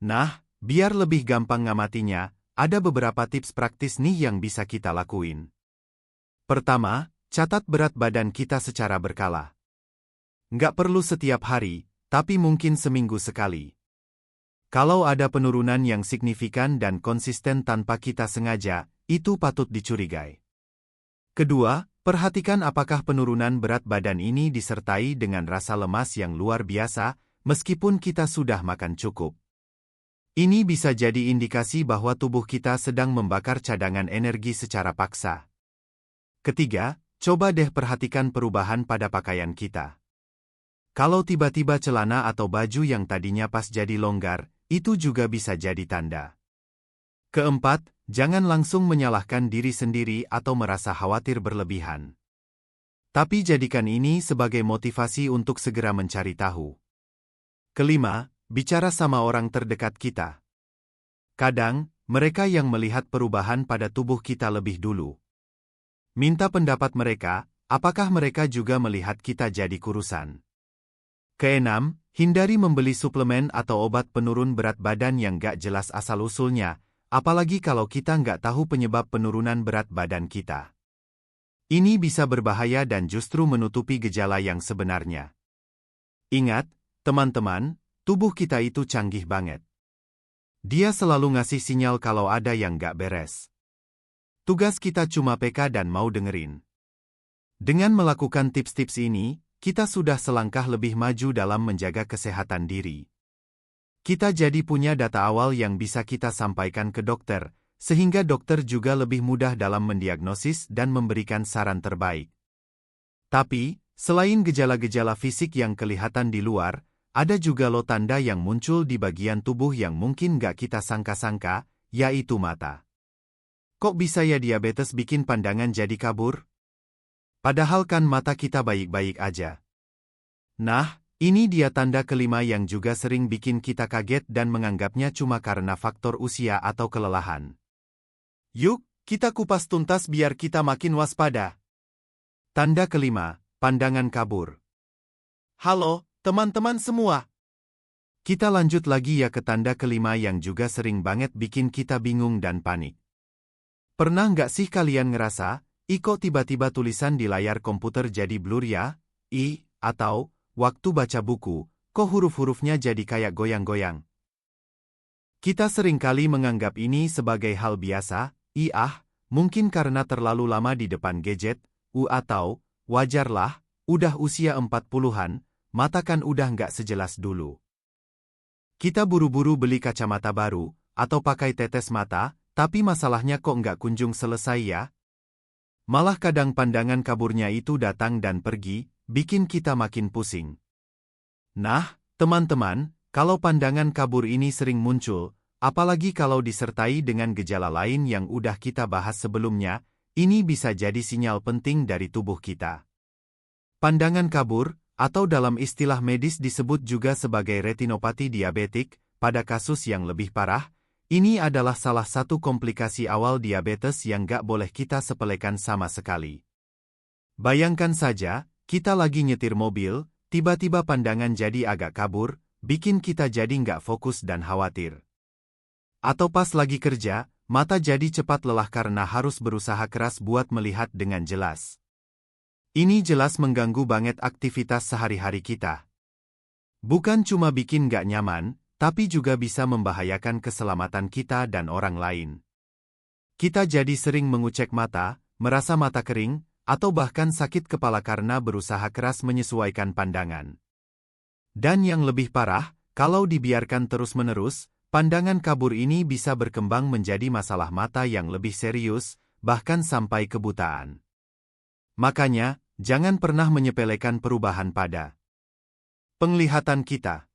Nah, biar lebih gampang ngamatinya, ada beberapa tips praktis nih yang bisa kita lakuin. Pertama, catat berat badan kita secara berkala. Nggak perlu setiap hari, tapi mungkin seminggu sekali. Kalau ada penurunan yang signifikan dan konsisten tanpa kita sengaja, itu patut dicurigai. Kedua, perhatikan apakah penurunan berat badan ini disertai dengan rasa lemas yang luar biasa, meskipun kita sudah makan cukup. Ini bisa jadi indikasi bahwa tubuh kita sedang membakar cadangan energi secara paksa. Ketiga, coba deh perhatikan perubahan pada pakaian kita. Kalau tiba-tiba celana atau baju yang tadinya pas jadi longgar, itu juga bisa jadi tanda. Keempat, jangan langsung menyalahkan diri sendiri atau merasa khawatir berlebihan. Tapi jadikan ini sebagai motivasi untuk segera mencari tahu. Kelima, bicara sama orang terdekat kita. Kadang, mereka yang melihat perubahan pada tubuh kita lebih dulu. Minta pendapat mereka, apakah mereka juga melihat kita jadi kurusan. Keenam, hindari membeli suplemen atau obat penurun berat badan yang gak jelas asal-usulnya, apalagi kalau kita nggak tahu penyebab penurunan berat badan kita. Ini bisa berbahaya dan justru menutupi gejala yang sebenarnya. Ingat, teman-teman, tubuh kita itu canggih banget. Dia selalu ngasih sinyal kalau ada yang gak beres. Tugas kita cuma peka dan mau dengerin. Dengan melakukan tips-tips ini, kita sudah selangkah lebih maju dalam menjaga kesehatan diri. Kita jadi punya data awal yang bisa kita sampaikan ke dokter, sehingga dokter juga lebih mudah dalam mendiagnosis dan memberikan saran terbaik. Tapi, selain gejala-gejala fisik yang kelihatan di luar, ada juga loh tanda yang muncul di bagian tubuh yang mungkin gak kita sangka-sangka, yaitu mata. Kok bisa ya diabetes bikin pandangan jadi kabur? Padahal kan mata kita baik-baik aja. Nah, ini dia tanda kelima yang juga sering bikin kita kaget dan menganggapnya cuma karena faktor usia atau kelelahan. Yuk, kita kupas tuntas biar kita makin waspada. Tanda kelima, pandangan kabur. Halo, teman-teman semua. Kita lanjut lagi ya ke tanda kelima yang juga sering banget bikin kita bingung dan panik. Pernah nggak sih kalian ngerasa, kok tiba-tiba tulisan di layar komputer jadi blur ya? Atau, waktu baca buku, kok huruf-hurufnya jadi kayak goyang-goyang? Kita seringkali menganggap ini sebagai hal biasa, mungkin karena terlalu lama di depan gadget, atau, wajarlah, udah usia 40-an, mata kan udah nggak sejelas dulu. Kita buru-buru beli kacamata baru, atau pakai tetes mata, tapi masalahnya kok nggak kunjung selesai ya? Malah kadang pandangan kaburnya itu datang dan pergi, bikin kita makin pusing. Nah, teman-teman, kalau pandangan kabur ini sering muncul, apalagi kalau disertai dengan gejala lain yang udah kita bahas sebelumnya, ini bisa jadi sinyal penting dari tubuh kita. Pandangan kabur, atau dalam istilah medis disebut juga sebagai retinopati diabetik, pada kasus yang lebih parah, ini adalah salah satu komplikasi awal diabetes yang gak boleh kita sepelekan sama sekali. Bayangkan saja, kita lagi nyetir mobil, tiba-tiba pandangan jadi agak kabur, bikin kita jadi nggak fokus dan khawatir. Atau pas lagi kerja, mata jadi cepat lelah karena harus berusaha keras buat melihat dengan jelas. Ini jelas mengganggu banget aktivitas sehari-hari kita. Bukan cuma bikin nggak nyaman, tapi juga bisa membahayakan keselamatan kita dan orang lain. Kita jadi sering mengucek mata, merasa mata kering, atau bahkan sakit kepala karena berusaha keras menyesuaikan pandangan. Dan yang lebih parah, kalau dibiarkan terus-menerus, pandangan kabur ini bisa berkembang menjadi masalah mata yang lebih serius, bahkan sampai kebutaan. Makanya, jangan pernah menyepelekan perubahan pada penglihatan kita.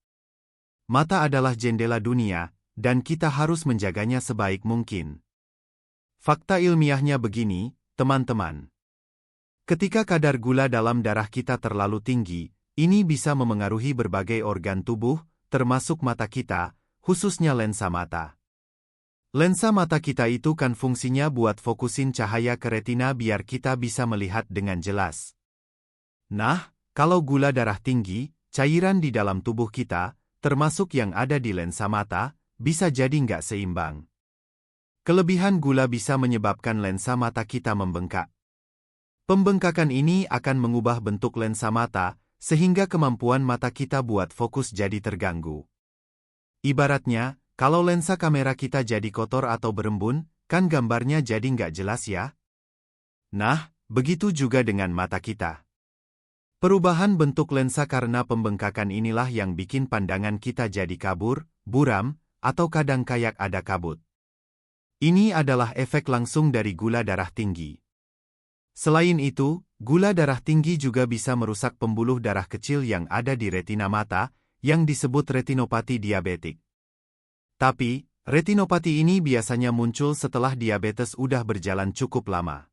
Mata adalah jendela dunia, dan kita harus menjaganya sebaik mungkin. Fakta ilmiahnya begini, teman-teman. Ketika kadar gula dalam darah kita terlalu tinggi, ini bisa memengaruhi berbagai organ tubuh, termasuk mata kita, khususnya lensa mata. Lensa mata kita itu kan fungsinya buat fokusin cahaya ke retina biar kita bisa melihat dengan jelas. Nah, kalau gula darah tinggi, cairan di dalam tubuh kita, termasuk yang ada di lensa mata, bisa jadi nggak seimbang. Kelebihan gula bisa menyebabkan lensa mata kita membengkak. Pembengkakan ini akan mengubah bentuk lensa mata, sehingga kemampuan mata kita buat fokus jadi terganggu. Ibaratnya, kalau lensa kamera kita jadi kotor atau berembun, kan gambarnya jadi nggak jelas ya? Nah, begitu juga dengan mata kita. Perubahan bentuk lensa karena pembengkakan inilah yang bikin pandangan kita jadi kabur, buram, atau kadang kayak ada kabut. Ini adalah efek langsung dari gula darah tinggi. Selain itu, gula darah tinggi juga bisa merusak pembuluh darah kecil yang ada di retina mata, yang disebut retinopati diabetik. Tapi, retinopati ini biasanya muncul setelah diabetes udah berjalan cukup lama.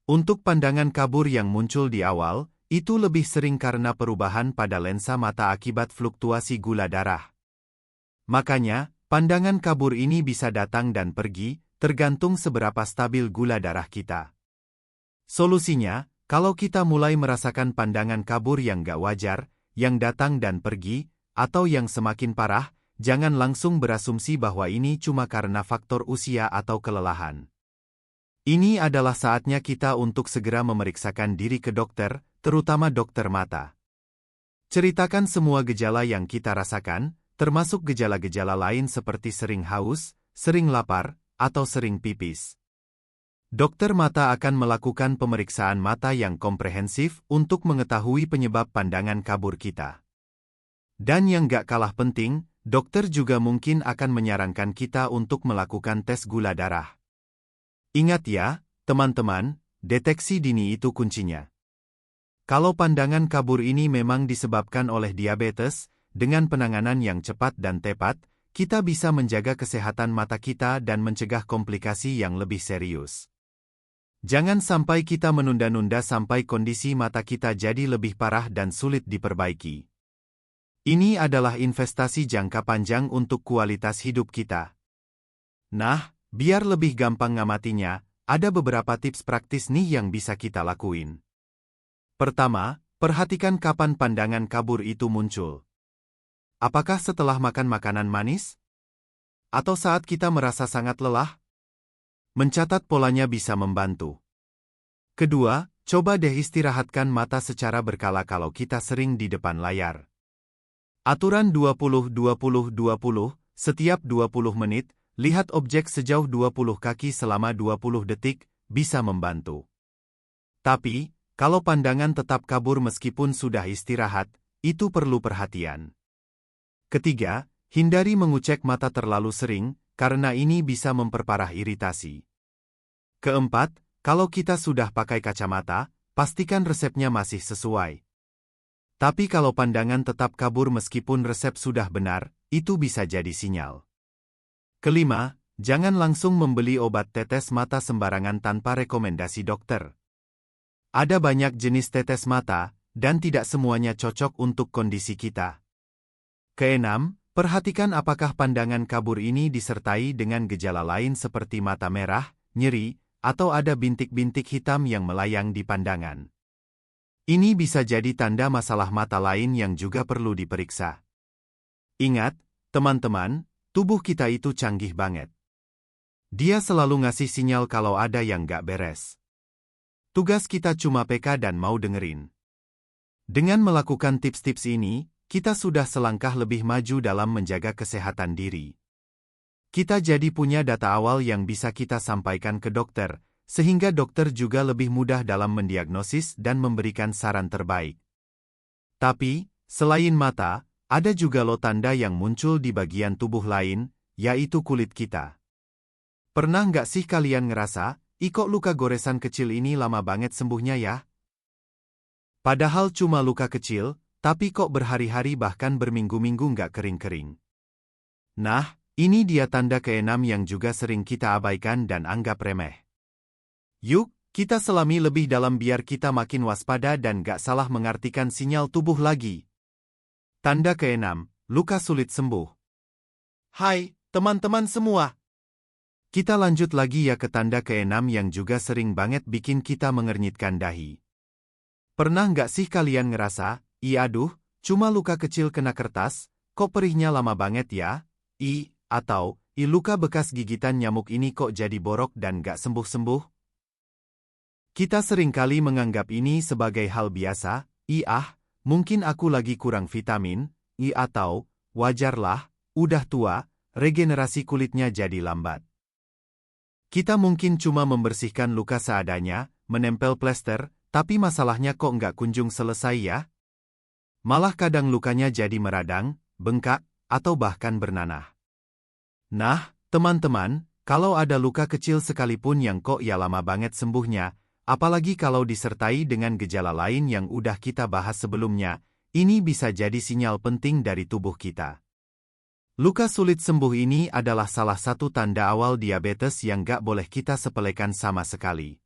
Untuk pandangan kabur yang muncul di awal, itu lebih sering karena perubahan pada lensa mata akibat fluktuasi gula darah. Makanya, pandangan kabur ini bisa datang dan pergi, tergantung seberapa stabil gula darah kita. Solusinya, kalau kita mulai merasakan pandangan kabur yang gak wajar, yang datang dan pergi, atau yang semakin parah, jangan langsung berasumsi bahwa ini cuma karena faktor usia atau kelelahan. Ini adalah saatnya kita untuk segera memeriksakan diri ke dokter, terutama dokter mata. Ceritakan semua gejala yang kita rasakan, termasuk gejala-gejala lain seperti sering haus, sering lapar, atau sering pipis. Dokter mata akan melakukan pemeriksaan mata yang komprehensif untuk mengetahui penyebab pandangan kabur kita. Dan yang gak kalah penting, dokter juga mungkin akan menyarankan kita untuk melakukan tes gula darah. Ingat ya, teman-teman, deteksi dini itu kuncinya. Kalau pandangan kabur ini memang disebabkan oleh diabetes, dengan penanganan yang cepat dan tepat, kita bisa menjaga kesehatan mata kita dan mencegah komplikasi yang lebih serius. Jangan sampai kita menunda-nunda sampai kondisi mata kita jadi lebih parah dan sulit diperbaiki. Ini adalah investasi jangka panjang untuk kualitas hidup kita. Nah, biar lebih gampang ngamatinya, ada beberapa tips praktis nih yang bisa kita lakuin. Pertama, perhatikan kapan pandangan kabur itu muncul. Apakah setelah makan makanan manis? Atau saat kita merasa sangat lelah? Mencatat polanya bisa membantu. Kedua, coba deh istirahatkan mata secara berkala kalau kita sering di depan layar. Aturan 20-20-20, Setiap 20 menit, lihat objek sejauh 20 kaki selama 20 detik, bisa membantu. Tapi, kalau pandangan tetap kabur meskipun sudah istirahat, itu perlu perhatian. Ketiga, hindari mengucek mata terlalu sering, karena ini bisa memperparah iritasi. Keempat, kalau kita sudah pakai kacamata, pastikan resepnya masih sesuai. Tapi kalau pandangan tetap kabur meskipun resep sudah benar, itu bisa jadi sinyal. Kelima, jangan langsung membeli obat tetes mata sembarangan tanpa rekomendasi dokter. Ada banyak jenis tetes mata, dan tidak semuanya cocok untuk kondisi kita. Keenam, perhatikan apakah pandangan kabur ini disertai dengan gejala lain seperti mata merah, nyeri, atau ada bintik-bintik hitam yang melayang di pandangan. Ini bisa jadi tanda masalah mata lain yang juga perlu diperiksa. Ingat, teman-teman, tubuh kita itu canggih banget. Dia selalu ngasih sinyal kalau ada yang nggak beres. Tugas kita cuma peka dan mau dengerin. Dengan melakukan tips-tips ini, kita sudah selangkah lebih maju dalam menjaga kesehatan diri. Kita jadi punya data awal yang bisa kita sampaikan ke dokter, sehingga dokter juga lebih mudah dalam mendiagnosis dan memberikan saran terbaik. Tapi, selain mata, ada juga loh tanda yang muncul di bagian tubuh lain, yaitu kulit kita. Pernah nggak sih kalian ngerasa, kok luka goresan kecil ini lama banget sembuhnya ya? Padahal cuma luka kecil, tapi kok berhari-hari bahkan berminggu-minggu nggak kering-kering. Nah, ini dia tanda keenam yang juga sering kita abaikan dan anggap remeh. Yuk, kita selami lebih dalam biar kita makin waspada dan gak salah mengartikan sinyal tubuh lagi. Tanda keenam, luka sulit sembuh. Hai, teman-teman semua. Kita lanjut lagi ya ke tanda keenam yang juga sering banget bikin kita mengernyitkan dahi. Pernah nggak sih kalian ngerasa, aduh, cuma luka kecil kena kertas, kok perihnya lama banget ya? Atau, luka bekas gigitan nyamuk ini kok jadi borok dan gak sembuh-sembuh? Kita seringkali menganggap ini sebagai hal biasa, mungkin aku lagi kurang vitamin, atau, wajarlah, udah tua, regenerasi kulitnya jadi lambat. Kita mungkin cuma membersihkan luka seadanya, menempel plester, tapi masalahnya kok nggak kunjung selesai ya? Malah kadang lukanya jadi meradang, bengkak, atau bahkan bernanah. Nah, teman-teman, kalau ada luka kecil sekalipun yang kok ya lama banget sembuhnya, apalagi kalau disertai dengan gejala lain yang udah kita bahas sebelumnya, ini bisa jadi sinyal penting dari tubuh kita. Luka sulit sembuh ini adalah salah satu tanda awal diabetes yang gak boleh kita sepelekan sama sekali.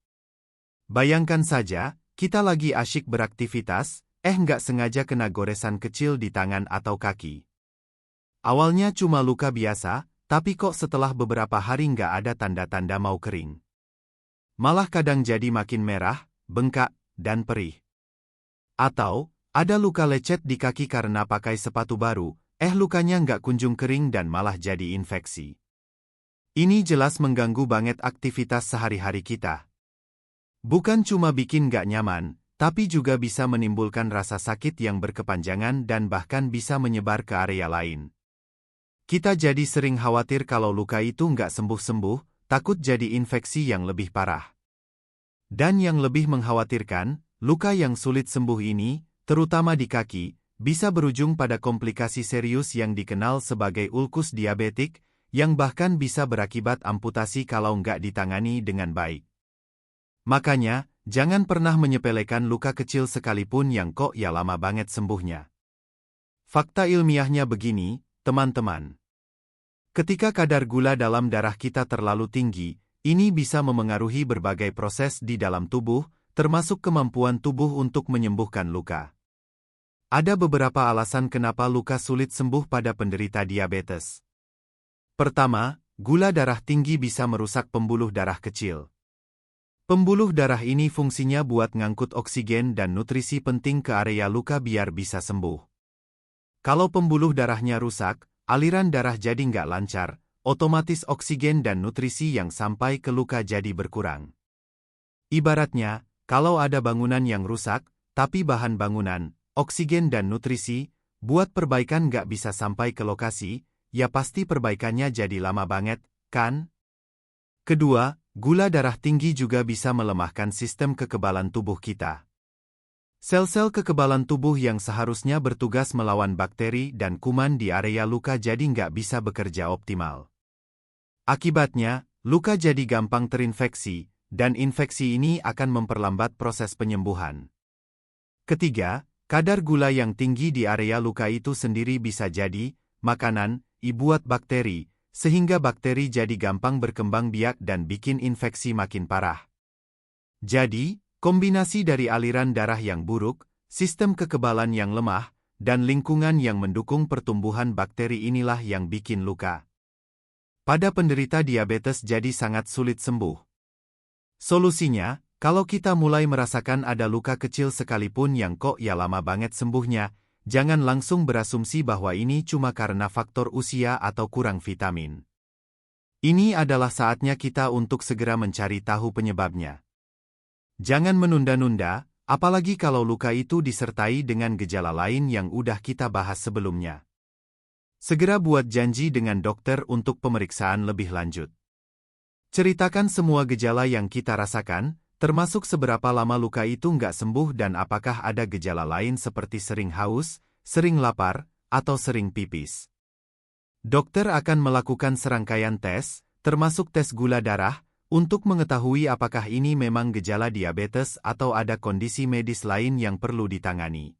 Bayangkan saja, kita lagi asyik beraktivitas, nggak sengaja kena goresan kecil di tangan atau kaki. Awalnya cuma luka biasa, tapi kok setelah beberapa hari nggak ada tanda-tanda mau kering. Malah kadang jadi makin merah, bengkak, dan perih. Atau, ada luka lecet di kaki karena pakai sepatu baru, lukanya nggak kunjung kering dan malah jadi infeksi. Ini jelas mengganggu banget aktivitas sehari-hari kita. Bukan cuma bikin nggak nyaman, tapi juga bisa menimbulkan rasa sakit yang berkepanjangan dan bahkan bisa menyebar ke area lain. Kita jadi sering khawatir kalau luka itu nggak sembuh-sembuh, takut jadi infeksi yang lebih parah. Dan yang lebih mengkhawatirkan, luka yang sulit sembuh ini, terutama di kaki, bisa berujung pada komplikasi serius yang dikenal sebagai ulkus diabetik, yang bahkan bisa berakibat amputasi kalau nggak ditangani dengan baik. Makanya, jangan pernah menyepelekan luka kecil sekalipun yang kok ya lama banget sembuhnya. Fakta ilmiahnya begini, teman-teman. Ketika kadar gula dalam darah kita terlalu tinggi, ini bisa memengaruhi berbagai proses di dalam tubuh, termasuk kemampuan tubuh untuk menyembuhkan luka. Ada beberapa alasan kenapa luka sulit sembuh pada penderita diabetes. Pertama, gula darah tinggi bisa merusak pembuluh darah kecil. Pembuluh darah ini fungsinya buat ngangkut oksigen dan nutrisi penting ke area luka biar bisa sembuh. Kalau pembuluh darahnya rusak, aliran darah jadi nggak lancar, otomatis oksigen dan nutrisi yang sampai ke luka jadi berkurang. Ibaratnya, kalau ada bangunan yang rusak, tapi bahan bangunan, oksigen dan nutrisi, buat perbaikan nggak bisa sampai ke lokasi, ya pasti perbaikannya jadi lama banget, kan? Kedua, gula darah tinggi juga bisa melemahkan sistem kekebalan tubuh kita. Sel-sel kekebalan tubuh yang seharusnya bertugas melawan bakteri dan kuman di area luka jadi nggak bisa bekerja optimal. Akibatnya, luka jadi gampang terinfeksi, dan infeksi ini akan memperlambat proses penyembuhan. Ketiga, kadar gula yang tinggi di area luka itu sendiri bisa jadi makanan, ibuat bakteri, sehingga bakteri jadi gampang berkembang biak dan bikin infeksi makin parah. Jadi, kombinasi dari aliran darah yang buruk, sistem kekebalan yang lemah, dan lingkungan yang mendukung pertumbuhan bakteri inilah yang bikin luka pada penderita diabetes jadi sangat sulit sembuh. Solusinya, kalau kita mulai merasakan ada luka kecil sekalipun yang kok ya lama banget sembuhnya, jangan langsung berasumsi bahwa ini cuma karena faktor usia atau kurang vitamin. Ini adalah saatnya kita untuk segera mencari tahu penyebabnya. Jangan menunda-nunda, apalagi kalau luka itu disertai dengan gejala lain yang udah kita bahas sebelumnya. Segera buat janji dengan dokter untuk pemeriksaan lebih lanjut. Ceritakan semua gejala yang kita rasakan, termasuk seberapa lama luka itu nggak sembuh dan apakah ada gejala lain seperti sering haus, sering lapar, atau sering pipis. Dokter akan melakukan serangkaian tes, termasuk tes gula darah, untuk mengetahui apakah ini memang gejala diabetes atau ada kondisi medis lain yang perlu ditangani.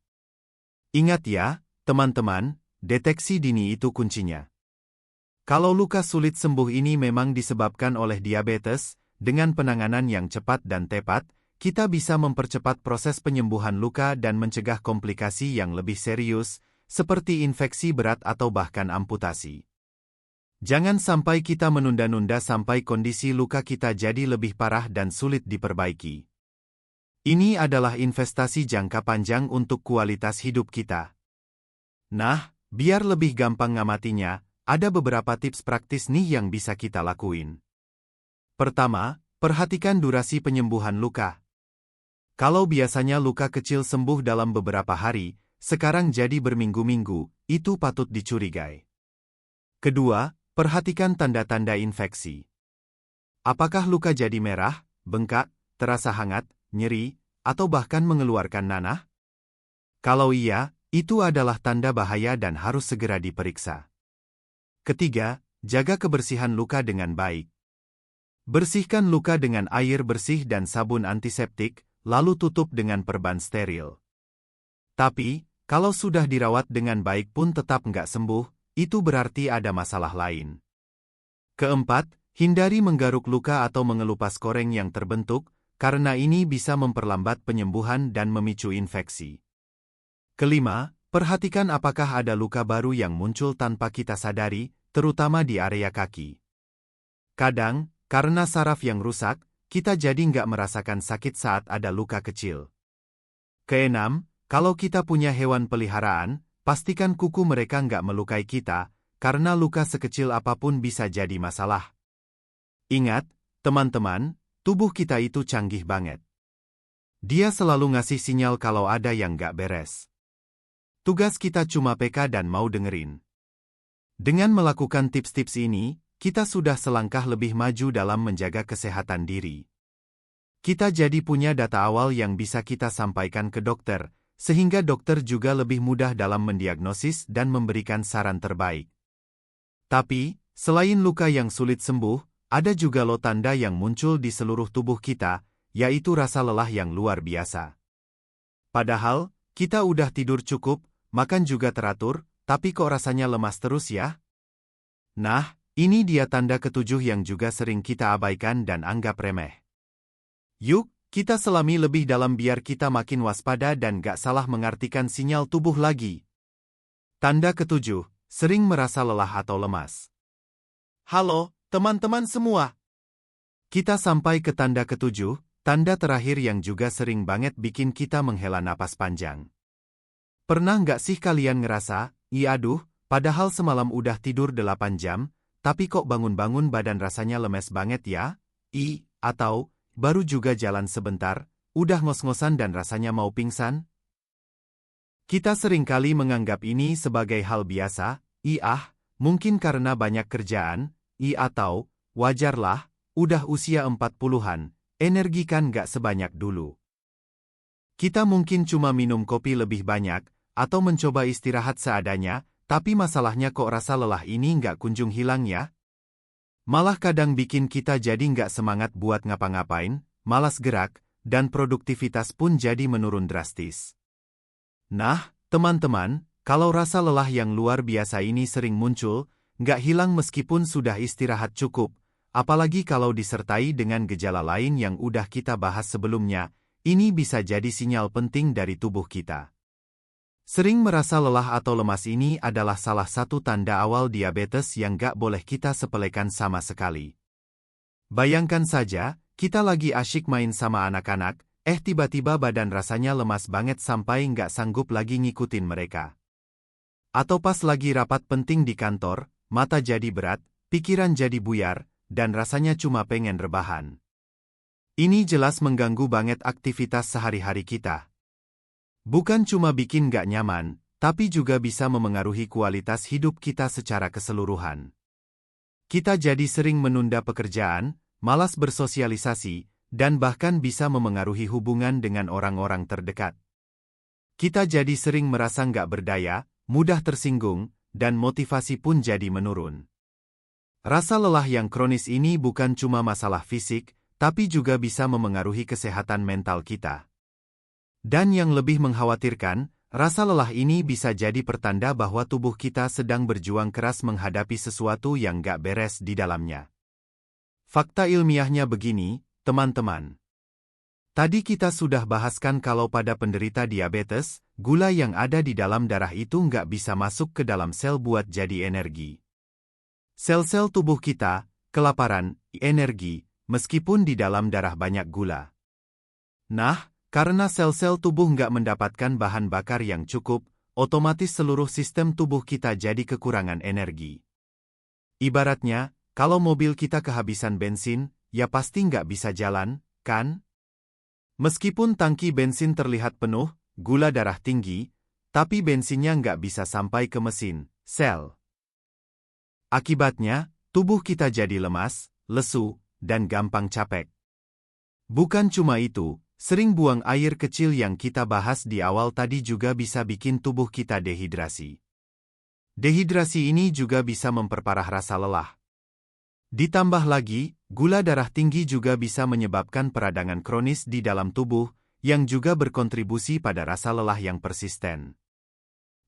Ingat ya, teman-teman, deteksi dini itu kuncinya. Kalau luka sulit sembuh ini memang disebabkan oleh diabetes, dengan penanganan yang cepat dan tepat, kita bisa mempercepat proses penyembuhan luka dan mencegah komplikasi yang lebih serius, seperti infeksi berat atau bahkan amputasi. Jangan sampai kita menunda-nunda sampai kondisi luka kita jadi lebih parah dan sulit diperbaiki. Ini adalah investasi jangka panjang untuk kualitas hidup kita. Nah, biar lebih gampang ngamatinya, ada beberapa tips praktis nih yang bisa kita lakuin. Pertama, perhatikan durasi penyembuhan luka. Kalau biasanya luka kecil sembuh dalam beberapa hari, sekarang jadi berminggu-minggu, itu patut dicurigai. Kedua, perhatikan tanda-tanda infeksi. Apakah luka jadi merah, bengkak, terasa hangat, nyeri, atau bahkan mengeluarkan nanah? Kalau iya, itu adalah tanda bahaya dan harus segera diperiksa. Ketiga, jaga kebersihan luka dengan baik. Bersihkan luka dengan air bersih dan sabun antiseptik, lalu tutup dengan perban steril. Tapi, kalau sudah dirawat dengan baik pun tetap nggak sembuh, itu berarti ada masalah lain. Keempat, hindari menggaruk luka atau mengelupas koreng yang terbentuk, karena ini bisa memperlambat penyembuhan dan memicu infeksi. Kelima, perhatikan apakah ada luka baru yang muncul tanpa kita sadari, terutama di area kaki. Kadang, karena saraf yang rusak, kita jadi nggak merasakan sakit saat ada luka kecil. Keenam, kalau kita punya hewan peliharaan, pastikan kuku mereka nggak melukai kita, karena luka sekecil apapun bisa jadi masalah. Ingat, teman-teman, tubuh kita itu canggih banget. Dia selalu ngasih sinyal kalau ada yang nggak beres. Tugas kita cuma peka dan mau dengerin. Dengan melakukan tips-tips ini, kita sudah selangkah lebih maju dalam menjaga kesehatan diri. Kita jadi punya data awal yang bisa kita sampaikan ke dokter, sehingga dokter juga lebih mudah dalam mendiagnosis dan memberikan saran terbaik. Tapi, selain luka yang sulit sembuh, ada juga loh tanda yang muncul di seluruh tubuh kita, yaitu rasa lelah yang luar biasa. Padahal, kita udah tidur cukup, makan juga teratur, tapi kok rasanya lemas terus ya? Nah, ini dia tanda ketujuh yang juga sering kita abaikan dan anggap remeh. Yuk, kita selami lebih dalam biar kita makin waspada dan gak salah mengartikan sinyal tubuh lagi. Tanda ketujuh, sering merasa lelah atau lemas. Halo, teman-teman semua. Kita sampai ke tanda ketujuh, tanda terakhir yang juga sering banget bikin kita menghela napas panjang. Pernah nggak sih kalian ngerasa, aduh, padahal semalam udah tidur 8 jam, tapi kok bangun-bangun badan rasanya lemes banget ya? Atau, baru juga jalan sebentar, udah ngos-ngosan dan rasanya mau pingsan? Kita seringkali menganggap ini sebagai hal biasa, mungkin karena banyak kerjaan, atau, wajarlah, udah usia 40-an, energi kan nggak sebanyak dulu. Kita mungkin cuma minum kopi lebih banyak, atau mencoba istirahat seadanya, tapi masalahnya kok rasa lelah ini nggak kunjung hilang ya? Malah kadang bikin kita jadi nggak semangat buat ngapa-ngapain, malas gerak, dan produktivitas pun jadi menurun drastis. Nah, teman-teman, kalau rasa lelah yang luar biasa ini sering muncul, nggak hilang meskipun sudah istirahat cukup, apalagi kalau disertai dengan gejala lain yang udah kita bahas sebelumnya, ini bisa jadi sinyal penting dari tubuh kita. Sering merasa lelah atau lemas ini adalah salah satu tanda awal diabetes yang nggak boleh kita sepelekan sama sekali. Bayangkan saja, kita lagi asyik main sama anak-anak, tiba-tiba badan rasanya lemas banget sampai nggak sanggup lagi ngikutin mereka. Atau pas lagi rapat penting di kantor, mata jadi berat, pikiran jadi buyar, dan rasanya cuma pengen rebahan. Ini jelas mengganggu banget aktivitas sehari-hari kita. Bukan cuma bikin nggak nyaman, tapi juga bisa memengaruhi kualitas hidup kita secara keseluruhan. Kita jadi sering menunda pekerjaan, malas bersosialisasi, dan bahkan bisa memengaruhi hubungan dengan orang-orang terdekat. Kita jadi sering merasa nggak berdaya, mudah tersinggung, dan motivasi pun jadi menurun. Rasa lelah yang kronis ini bukan cuma masalah fisik, tapi juga bisa memengaruhi kesehatan mental kita. Dan yang lebih mengkhawatirkan, rasa lelah ini bisa jadi pertanda bahwa tubuh kita sedang berjuang keras menghadapi sesuatu yang nggak beres di dalamnya. Fakta ilmiahnya begini, teman-teman. Tadi kita sudah bahaskan kalau pada penderita diabetes, gula yang ada di dalam darah itu nggak bisa masuk ke dalam sel buat jadi energi. Sel-sel tubuh kita, kelaparan, energi, meskipun di dalam darah banyak gula. Nah, karena sel-sel tubuh nggak mendapatkan bahan bakar yang cukup, otomatis seluruh sistem tubuh kita jadi kekurangan energi. Ibaratnya, kalau mobil kita kehabisan bensin, ya pasti nggak bisa jalan, kan? Meskipun tangki bensin terlihat penuh, gula darah tinggi, tapi bensinnya nggak bisa sampai ke mesin, sel. Akibatnya, tubuh kita jadi lemas, lesu, dan gampang capek. Bukan cuma itu, sering buang air kecil yang kita bahas di awal tadi juga bisa bikin tubuh kita dehidrasi. Dehidrasi ini juga bisa memperparah rasa lelah. Ditambah lagi, gula darah tinggi juga bisa menyebabkan peradangan kronis di dalam tubuh, yang juga berkontribusi pada rasa lelah yang persisten.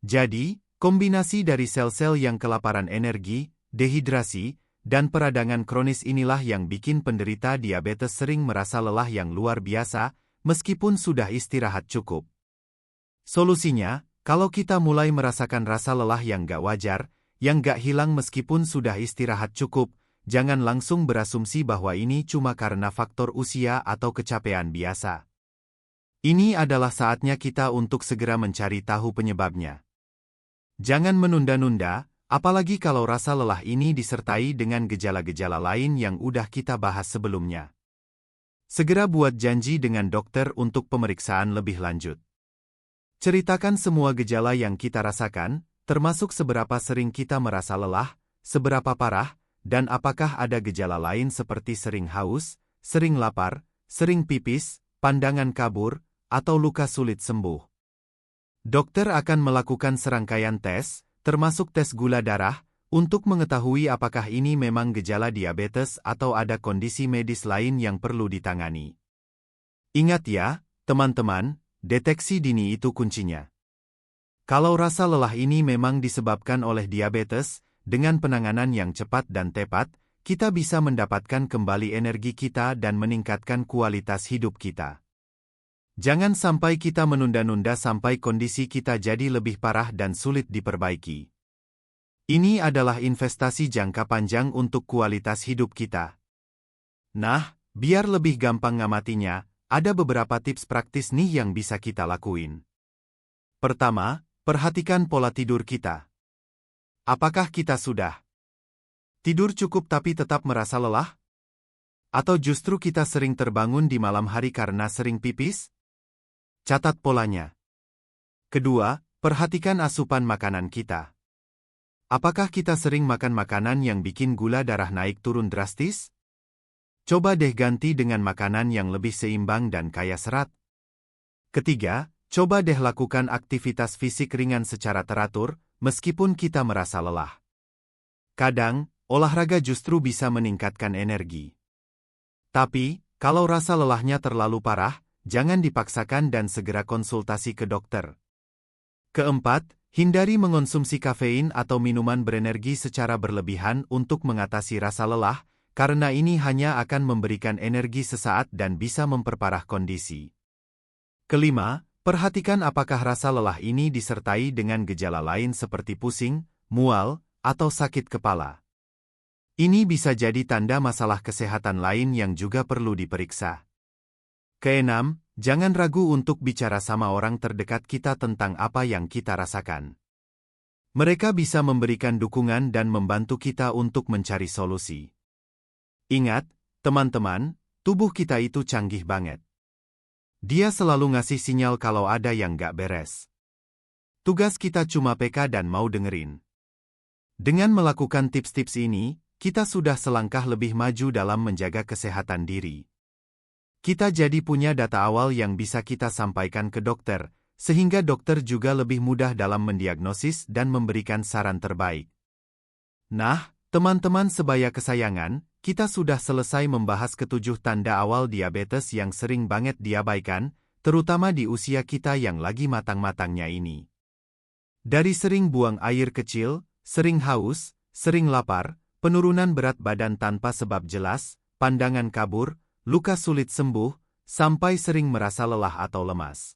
Jadi, kombinasi dari sel-sel yang kelaparan energi, dehidrasi, dan peradangan kronis inilah yang bikin penderita diabetes sering merasa lelah yang luar biasa, meskipun sudah istirahat cukup. Solusinya, kalau kita mulai merasakan rasa lelah yang gak wajar, yang gak hilang meskipun sudah istirahat cukup, jangan langsung berasumsi bahwa ini cuma karena faktor usia atau kecapean biasa. Ini adalah saatnya kita untuk segera mencari tahu penyebabnya. Jangan menunda-nunda, apalagi kalau rasa lelah ini disertai dengan gejala-gejala lain yang udah kita bahas sebelumnya. Segera buat janji dengan dokter untuk pemeriksaan lebih lanjut. Ceritakan semua gejala yang kita rasakan, termasuk seberapa sering kita merasa lelah, seberapa parah, dan apakah ada gejala lain seperti sering haus, sering lapar, sering pipis, pandangan kabur, atau luka sulit sembuh. Dokter akan melakukan serangkaian tes, termasuk tes gula darah, untuk mengetahui apakah ini memang gejala diabetes atau ada kondisi medis lain yang perlu ditangani. Ingat ya, teman-teman, deteksi dini itu kuncinya. Kalau rasa lelah ini memang disebabkan oleh diabetes, dengan penanganan yang cepat dan tepat, kita bisa mendapatkan kembali energi kita dan meningkatkan kualitas hidup kita. Jangan sampai kita menunda-nunda sampai kondisi kita jadi lebih parah dan sulit diperbaiki. Ini adalah investasi jangka panjang untuk kualitas hidup kita. Nah, biar lebih gampang ngamatinya, ada beberapa tips praktis nih yang bisa kita lakuin. Pertama, perhatikan pola tidur kita. Apakah kita sudah tidur cukup tapi tetap merasa lelah? Atau justru kita sering terbangun di malam hari karena sering pipis? Catat polanya. Kedua, perhatikan asupan makanan kita. Apakah kita sering makan makanan yang bikin gula darah naik turun drastis? Coba deh ganti dengan makanan yang lebih seimbang dan kaya serat. Ketiga, coba deh lakukan aktivitas fisik ringan secara teratur, meskipun kita merasa lelah. Kadang, olahraga justru bisa meningkatkan energi. Tapi, kalau rasa lelahnya terlalu parah, jangan dipaksakan dan segera konsultasi ke dokter. Keempat, hindari mengonsumsi kafein atau minuman berenergi secara berlebihan untuk mengatasi rasa lelah, karena ini hanya akan memberikan energi sesaat dan bisa memperparah kondisi. Kelima, perhatikan apakah rasa lelah ini disertai dengan gejala lain seperti pusing, mual, atau sakit kepala. Ini bisa jadi tanda masalah kesehatan lain yang juga perlu diperiksa. Keenam, jangan ragu untuk bicara sama orang terdekat kita tentang apa yang kita rasakan. Mereka bisa memberikan dukungan dan membantu kita untuk mencari solusi. Ingat, teman-teman, tubuh kita itu canggih banget. Dia selalu ngasih sinyal kalau ada yang gak beres. Tugas kita cuma peka dan mau dengerin. Dengan melakukan tips-tips ini, kita sudah selangkah lebih maju dalam menjaga kesehatan diri. Kita jadi punya data awal yang bisa kita sampaikan ke dokter, sehingga dokter juga lebih mudah dalam mendiagnosis dan memberikan saran terbaik. Nah, teman-teman sebaya kesayangan, kita sudah selesai membahas ketujuh tanda awal diabetes yang sering banget diabaikan, terutama di usia kita yang lagi matang-matangnya ini. Dari sering buang air kecil, sering haus, sering lapar, penurunan berat badan tanpa sebab jelas, pandangan kabur, luka sulit sembuh, sampai sering merasa lelah atau lemas.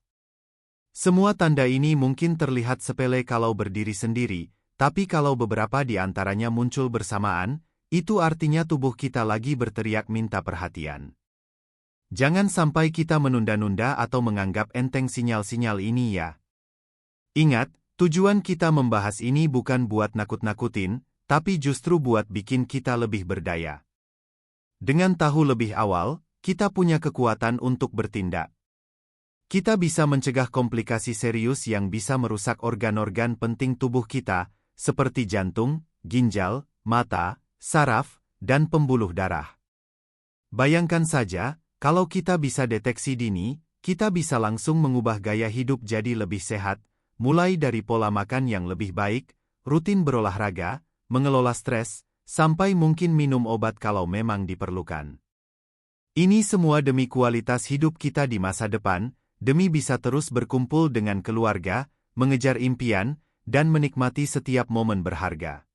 Semua tanda ini mungkin terlihat sepele kalau berdiri sendiri, tapi kalau beberapa di antaranya muncul bersamaan, itu artinya tubuh kita lagi berteriak minta perhatian. Jangan sampai kita menunda-nunda atau menganggap enteng sinyal-sinyal ini ya. Ingat, tujuan kita membahas ini bukan buat nakut-nakutin, tapi justru buat bikin kita lebih berdaya. Dengan tahu lebih awal, kita punya kekuatan untuk bertindak. Kita bisa mencegah komplikasi serius yang bisa merusak organ-organ penting tubuh kita, seperti jantung, ginjal, mata, saraf, dan pembuluh darah. Bayangkan saja, kalau kita bisa deteksi dini, kita bisa langsung mengubah gaya hidup jadi lebih sehat, mulai dari pola makan yang lebih baik, rutin berolahraga, mengelola stres, sampai mungkin minum obat kalau memang diperlukan. Ini semua demi kualitas hidup kita di masa depan, demi bisa terus berkumpul dengan keluarga, mengejar impian, dan menikmati setiap momen berharga.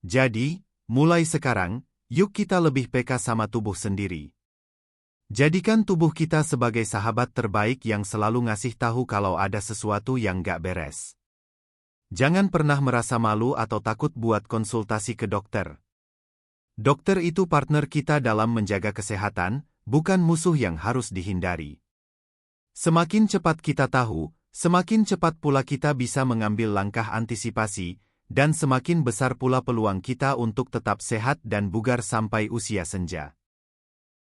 Jadi, mulai sekarang, yuk kita lebih peka sama tubuh sendiri. Jadikan tubuh kita sebagai sahabat terbaik yang selalu ngasih tahu kalau ada sesuatu yang gak beres. Jangan pernah merasa malu atau takut buat konsultasi ke dokter. Dokter itu partner kita dalam menjaga kesehatan, bukan musuh yang harus dihindari. Semakin cepat kita tahu, semakin cepat pula kita bisa mengambil langkah antisipasi, dan semakin besar pula peluang kita untuk tetap sehat dan bugar sampai usia senja.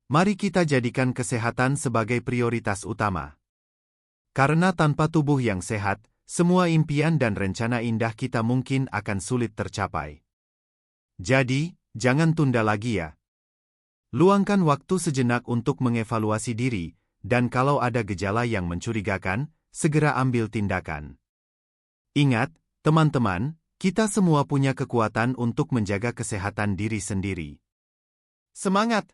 Mari kita jadikan kesehatan sebagai prioritas utama. Karena tanpa tubuh yang sehat, semua impian dan rencana indah kita mungkin akan sulit tercapai. Jadi, jangan tunda lagi ya. Luangkan waktu sejenak untuk mengevaluasi diri, dan kalau ada gejala yang mencurigakan, segera ambil tindakan. Ingat, teman-teman, kita semua punya kekuatan untuk menjaga kesehatan diri sendiri. Semangat!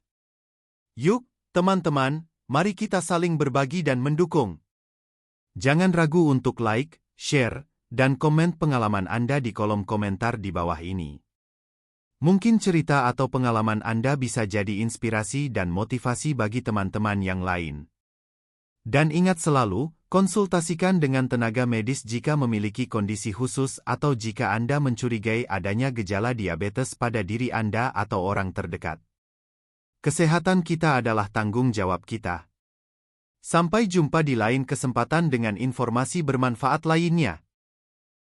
Yuk, teman-teman, mari kita saling berbagi dan mendukung. Jangan ragu untuk like, share, dan komen pengalaman Anda di kolom komentar di bawah ini. Mungkin cerita atau pengalaman Anda bisa jadi inspirasi dan motivasi bagi teman-teman yang lain. Dan ingat selalu, konsultasikan dengan tenaga medis jika memiliki kondisi khusus atau jika Anda mencurigai adanya gejala diabetes pada diri Anda atau orang terdekat. Kesehatan kita adalah tanggung jawab kita. Sampai jumpa di lain kesempatan dengan informasi bermanfaat lainnya.